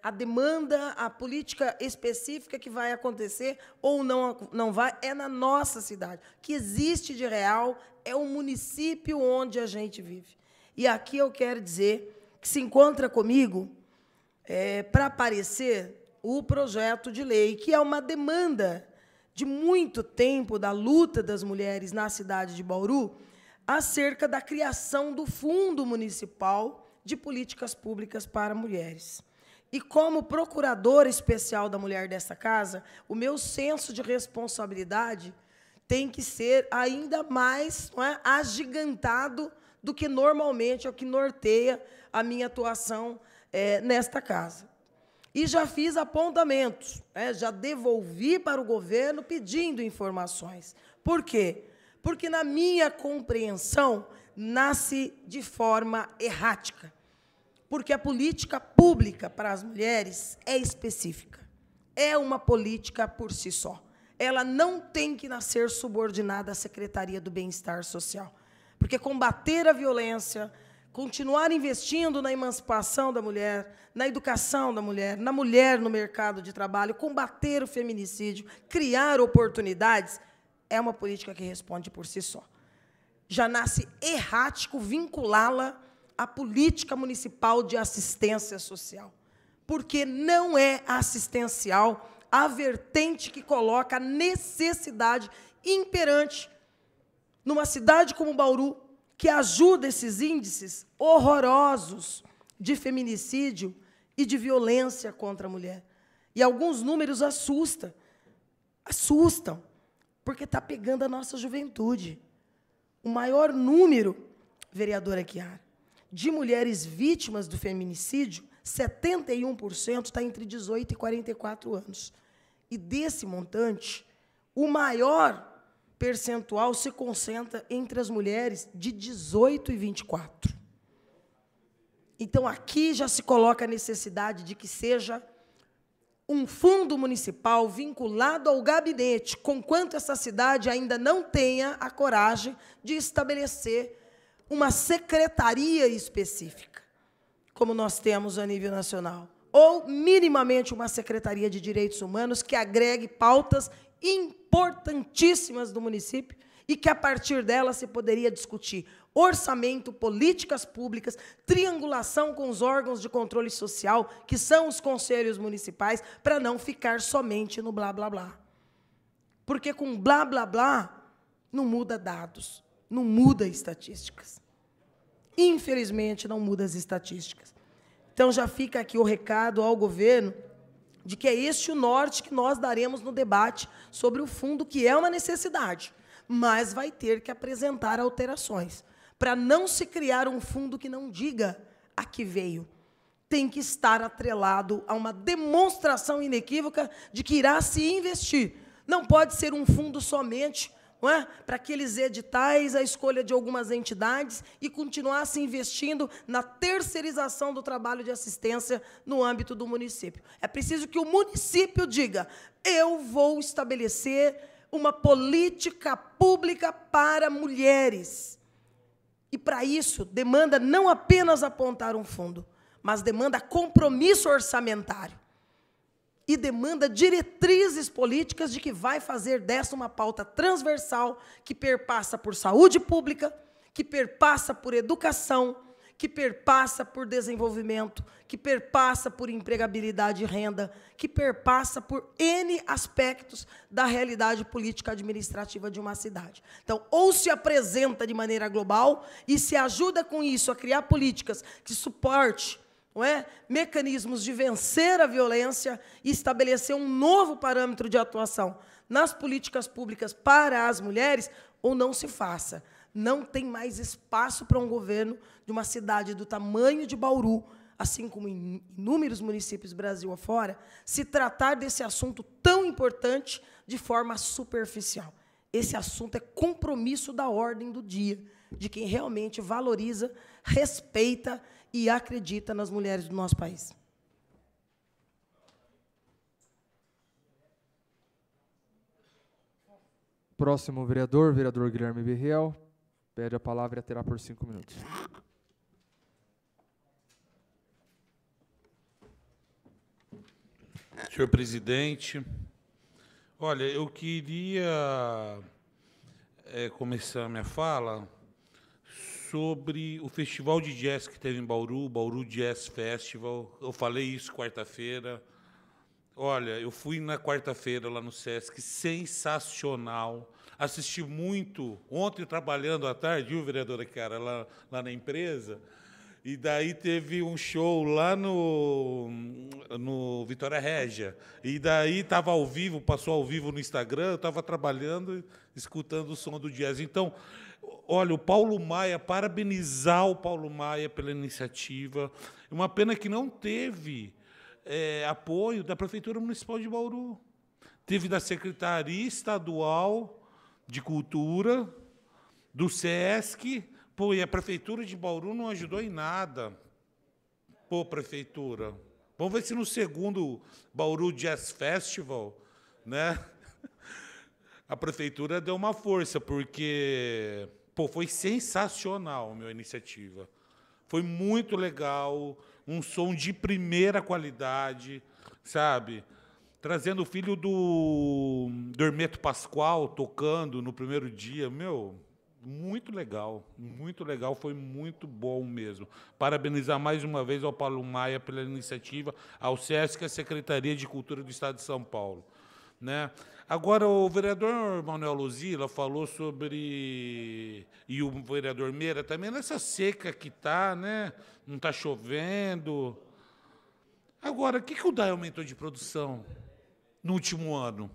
a demanda, a política específica que vai acontecer ou não vai, é na nossa cidade. O que existe de real é o município onde a gente vive. E aqui eu quero dizer que se encontra comigo para aparecer o projeto de lei, que é uma demanda de muito tempo da luta das mulheres na cidade de Bauru, acerca da criação do Fundo Municipal de Políticas Públicas para Mulheres. E, como procuradora especial da mulher dessa casa, o meu senso de responsabilidade tem que ser ainda mais, não é, agigantado do que normalmente é o que norteia a minha atuação nesta casa. E já fiz apontamentos, já devolvi para o governo pedindo informações. Por quê? Porque, na minha compreensão, nasce de forma errática. Porque a política pública para as mulheres é específica. É uma política por si só. Ela não tem que nascer subordinada à Secretaria do Bem-Estar Social. Porque combater a violência, continuar investindo na emancipação da mulher, na educação da mulher, na mulher no mercado de trabalho, combater o feminicídio, criar oportunidades, é uma política que responde por si só. Já nasce errático vinculá-la à política municipal de assistência social, porque não é assistencial a vertente que coloca a necessidade imperante numa cidade como Bauru, que ajuda esses índices horrorosos de feminicídio e de violência contra a mulher. E alguns números assustam, porque está pegando a nossa juventude. O maior número, vereadora Chiara, de mulheres vítimas do feminicídio, 71% está entre 18 e 44 anos. E desse montante, o maior percentual se concentra entre as mulheres de 18 e 24. Então, aqui já se coloca a necessidade de que seja um fundo municipal vinculado ao gabinete, conquanto essa cidade ainda não tenha a coragem de estabelecer uma secretaria específica, como nós temos a nível nacional, ou minimamente uma secretaria de direitos humanos que agregue pautas importantíssimas do município e que, a partir dela, se poderia discutir orçamento, políticas públicas, triangulação com os órgãos de controle social, que são os conselhos municipais, para não ficar somente no blá, blá, blá. Porque com blá, blá, blá, não muda dados, não muda estatísticas. Infelizmente, não muda as estatísticas. Então, já fica aqui o recado ao governo de que é este o norte que nós daremos no debate sobre o fundo, que é uma necessidade, mas vai ter que apresentar alterações, para não se criar um fundo que não diga a que veio. Tem que estar atrelado a uma demonstração inequívoca de que irá se investir. Não pode ser um fundo somente, não é, para aqueles editais, a escolha de algumas entidades e continuar se investindo na terceirização do trabalho de assistência no âmbito do município. É preciso que o município diga: eu vou estabelecer uma política pública para mulheres. E, para isso, demanda não apenas apontar um fundo, mas demanda compromisso orçamentário. E demanda diretrizes políticas de que vai fazer dessa uma pauta transversal que perpassa por saúde pública, que perpassa por educação, que perpassa por desenvolvimento, que perpassa por empregabilidade e renda, que perpassa por N aspectos da realidade política administrativa de uma cidade. Então, ou se apresenta de maneira global e se ajuda com isso a criar políticas que suporte, não é, mecanismos de vencer a violência e estabelecer um novo parâmetro de atuação nas políticas públicas para as mulheres, ou não se faça. Não tem mais espaço para um governo de uma cidade do tamanho de Bauru, assim como em inúmeros municípios Brasil afora, se tratar desse assunto tão importante de forma superficial. Esse assunto é compromisso da ordem do dia, de quem realmente valoriza, respeita e acredita nas mulheres do nosso país. Próximo vereador Guilherme Berriel, pede a palavra e terá por 5 minutos. Senhor presidente, olha, eu queria começar a minha fala sobre o festival de jazz que teve em Bauru, o Bauru Jazz Festival. Eu falei isso quarta-feira. Olha, eu fui na quarta-feira lá no Sesc, sensacional. Assisti muito, ontem trabalhando à tarde, viu, vereadora Chiara, lá na empresa. E daí teve um show lá no Vitória Régia. E daí estava ao vivo, passou ao vivo no Instagram, eu estava trabalhando, escutando o som do jazz. Então, olha, o Paulo Maia, parabenizar o Paulo Maia pela iniciativa. Uma pena que não teve apoio da Prefeitura Municipal de Bauru. Teve da Secretaria Estadual de Cultura, do Sesc. Pô, e a Prefeitura de Bauru não ajudou em nada. Pô, Prefeitura, vamos ver se no segundo Bauru Jazz Festival, né, a Prefeitura deu uma força, porque pô, foi sensacional a minha iniciativa. Foi muito legal, um som de primeira qualidade, sabe? Trazendo o filho do Hermeto Pascoal, tocando no primeiro dia. Meu, muito legal, foi muito bom mesmo. Parabenizar mais uma vez ao Paulo Maia pela iniciativa, ao SESC e à Secretaria de Cultura do Estado de São Paulo. Né? Agora, o vereador Manuel Luzila falou sobre, e o vereador Meira também, nessa seca que está, né? Não está chovendo. Agora, o que o DAE aumentou de produção no último ano?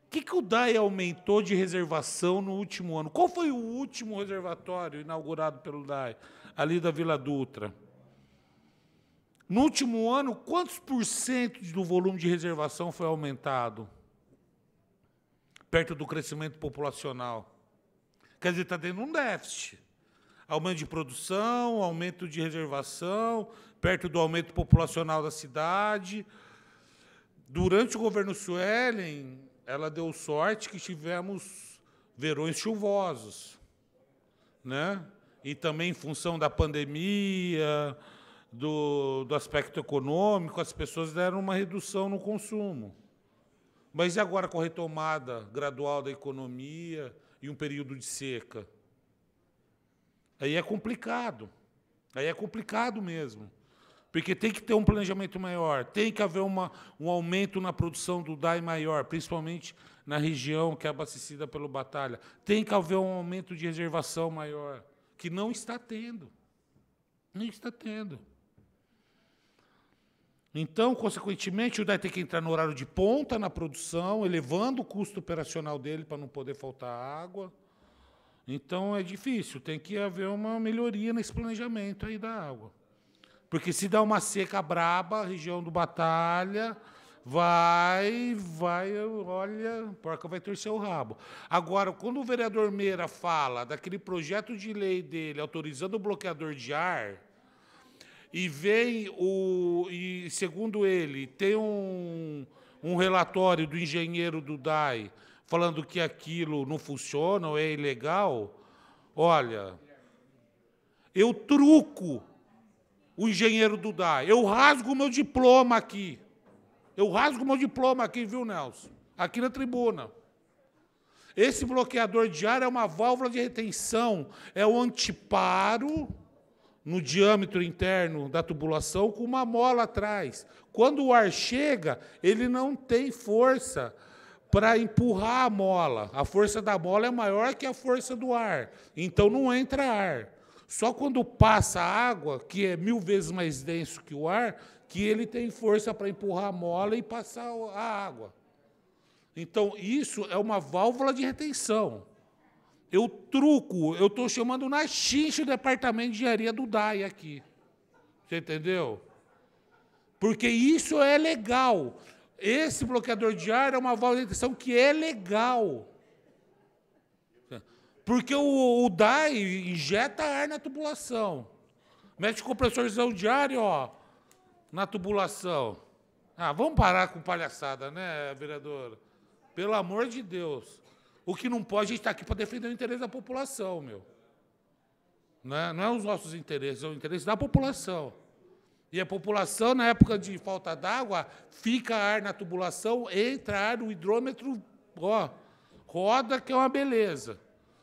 O que o DAE aumentou de reservação no último ano? Qual foi o último reservatório inaugurado pelo DAE? Ali da Vila Dutra. No último ano, quantos % do volume de reservação foi aumentado? Perto do crescimento populacional. Quer dizer, está tendo um déficit. Aumento de produção, aumento de reservação, perto do aumento populacional da cidade. Durante o governo Suelen, ela deu sorte que tivemos verões chuvosos, né? E também em função da pandemia, do aspecto econômico, as pessoas deram uma redução no consumo. Mas e agora com a retomada gradual da economia e um período de seca? Aí é complicado. Aí é complicado mesmo. Porque tem que ter um planejamento maior, tem que haver um aumento na produção do DAE maior, principalmente na região que é abastecida pelo Batalha. Tem que haver um aumento de reservação maior, que não está tendo. Não está tendo. Então, consequentemente, o DAE tem que entrar no horário de ponta na produção, elevando o custo operacional dele para não poder faltar água. Então, é difícil, tem que haver uma melhoria nesse planejamento aí da água. Porque se dá uma seca braba, a região do Batalha olha, a porca vai torcer o rabo. Agora, quando o vereador Meira fala daquele projeto de lei dele autorizando o bloqueador de ar, e segundo ele, tem um relatório do engenheiro do DAE falando que aquilo não funciona ou é ilegal, olha, eu truco o engenheiro do DAE. Eu rasgo o meu diploma aqui. Viu, Nelson? Aqui na tribuna. Esse bloqueador de ar é uma válvula de retenção, é um antiparo no diâmetro interno da tubulação com uma mola atrás. Quando o ar chega, ele não tem força para empurrar a mola. A força da mola é maior que a força do ar. Então não entra ar. Só quando passa a água, que é 1000 vezes mais denso que o ar, que ele tem força para empurrar a mola e passar a água. Então, isso é uma válvula de retenção. Eu estou chamando na xincha o departamento de engenharia do DAE aqui. Você entendeu? Porque isso é legal. Esse bloqueador de ar é uma válvula de retenção que é legal. Porque o DAE injeta ar na tubulação. Mete compressorzão de ar, ó, na tubulação. Ah, vamos parar com palhaçada, né, vereadora? Pelo amor de Deus. O que não pode, a gente está aqui para defender o interesse da população, meu. Né? Não é os nossos interesses, é o interesse da população. E a população, na época de falta d'água, fica ar na tubulação, entra ar no hidrômetro, ó, roda, que é uma beleza.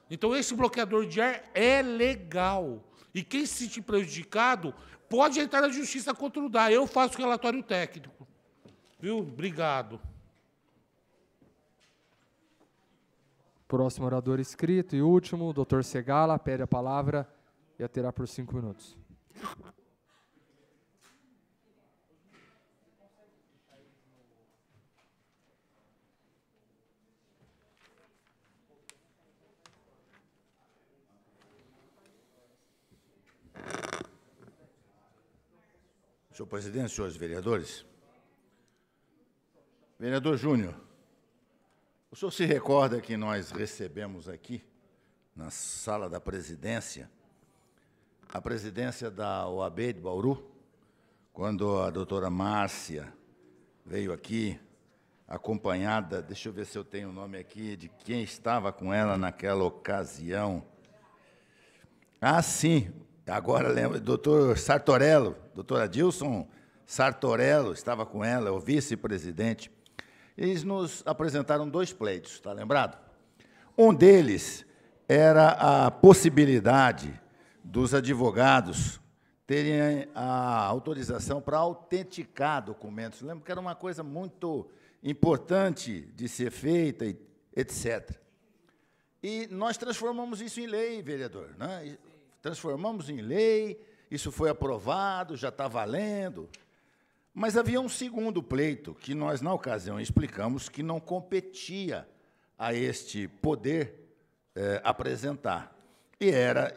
Então, esse bloqueador de ar é legal. E quem se sentir prejudicado pode entrar na justiça contra o DAE. Eu faço relatório técnico. Viu? Obrigado. Próximo orador inscrito e último, o doutor Segala, pede a palavra e a terá por 5 minutos. Senhor presidente, senhores vereadores. Vereador Júnior, o senhor se recorda que nós recebemos aqui, na sala da presidência, a presidência da OAB de Bauru, quando a doutora Márcia veio aqui, acompanhada, deixa eu ver se eu tenho o nome aqui, de quem estava com ela naquela ocasião. Ah, sim, agora lembro, doutor Sartorello, doutor Adilson Sartorello estava com ela, o vice-presidente. Eles nos apresentaram 2 pleitos, está lembrado? Um deles era a possibilidade dos advogados terem a autorização para autenticar documentos. Lembro que era uma coisa muito importante de ser feita, etc. E nós transformamos isso em lei, vereador, né? Transformamos em lei, isso foi aprovado, já está valendo. Mas havia um segundo pleito, que nós, na ocasião, explicamos que não competia a este poder apresentar. E era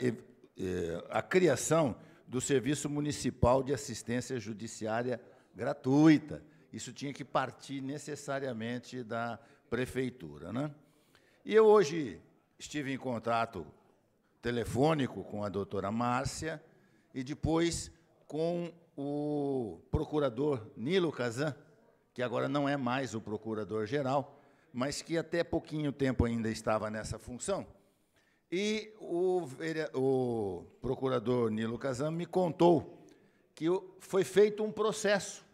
a criação do Serviço Municipal de Assistência Judiciária Gratuita. Isso tinha que partir necessariamente da prefeitura, né? E eu hoje estive em contato telefônico com a doutora Márcia e depois com o procurador Nilo Kazan, que agora não é mais o procurador-geral, mas que até pouquinho tempo ainda estava nessa função. E o procurador Nilo Kazan me contou que foi feito um processo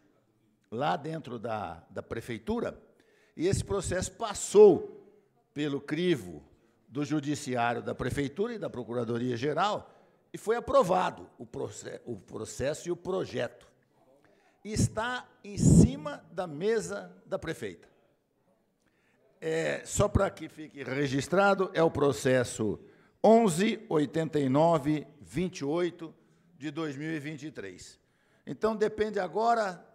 lá dentro da prefeitura, e esse processo passou pelo crivo do Judiciário da Prefeitura e da Procuradoria-Geral, e foi aprovado o processo e o projeto. E está em cima da mesa da prefeita. Só para que fique registrado, é o processo 118928 de 2023. Então, depende agora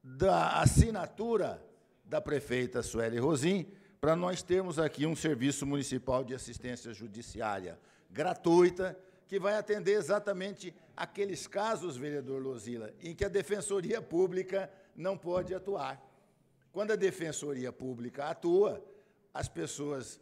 da assinatura da prefeita Sueli Rosim, para nós termos aqui um Serviço Municipal de Assistência Judiciária gratuita, que vai atender exatamente aqueles casos, vereador Lozila, em que a Defensoria Pública não pode atuar. Quando a Defensoria Pública atua, as pessoas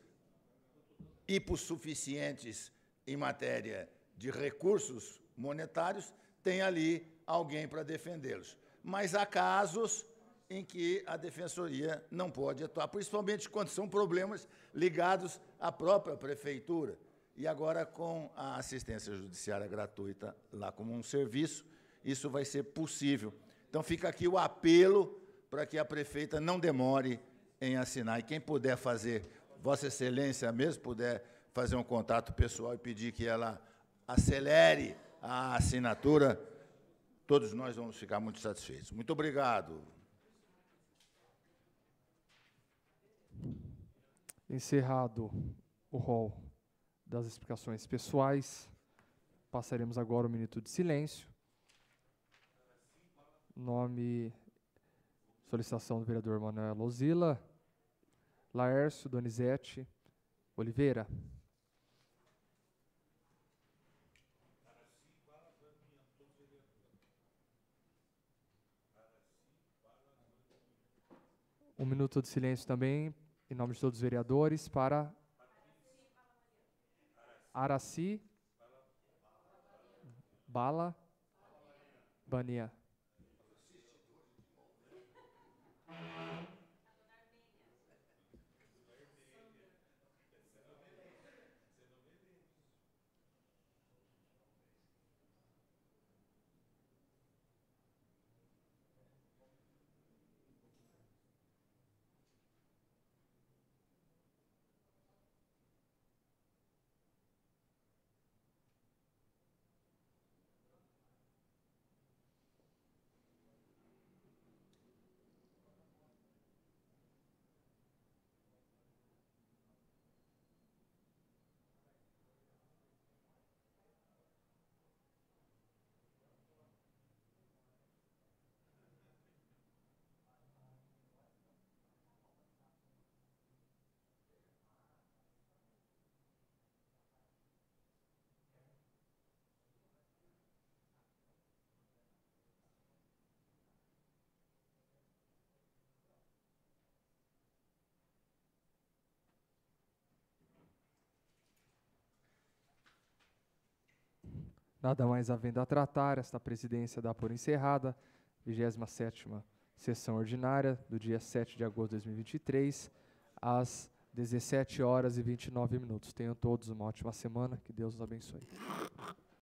hipossuficientes em matéria de recursos monetários têm ali alguém para defendê-los. Mas há casos em que a Defensoria não pode atuar, principalmente quando são problemas ligados à própria prefeitura. E agora, com a assistência judiciária gratuita lá como um serviço, isso vai ser possível. Então, fica aqui o apelo para que a prefeita não demore em assinar. E quem puder fazer, Vossa Excelência mesmo, puder fazer um contato pessoal e pedir que ela acelere a assinatura, todos nós vamos ficar muito satisfeitos. Muito obrigado. Encerrado o rol das explicações pessoais, passaremos agora o minuto de silêncio. Nome, solicitação do vereador Manuel Lozila, Laércio Donizete Oliveira. Um minuto de silêncio também, em nome de todos os vereadores, para Araci Bala Bania. Nada mais havendo a tratar, esta presidência dá por encerrada, 27ª sessão ordinária do dia 7 de agosto de 2023, às 17h29. Tenham todos uma ótima semana, que Deus os abençoe.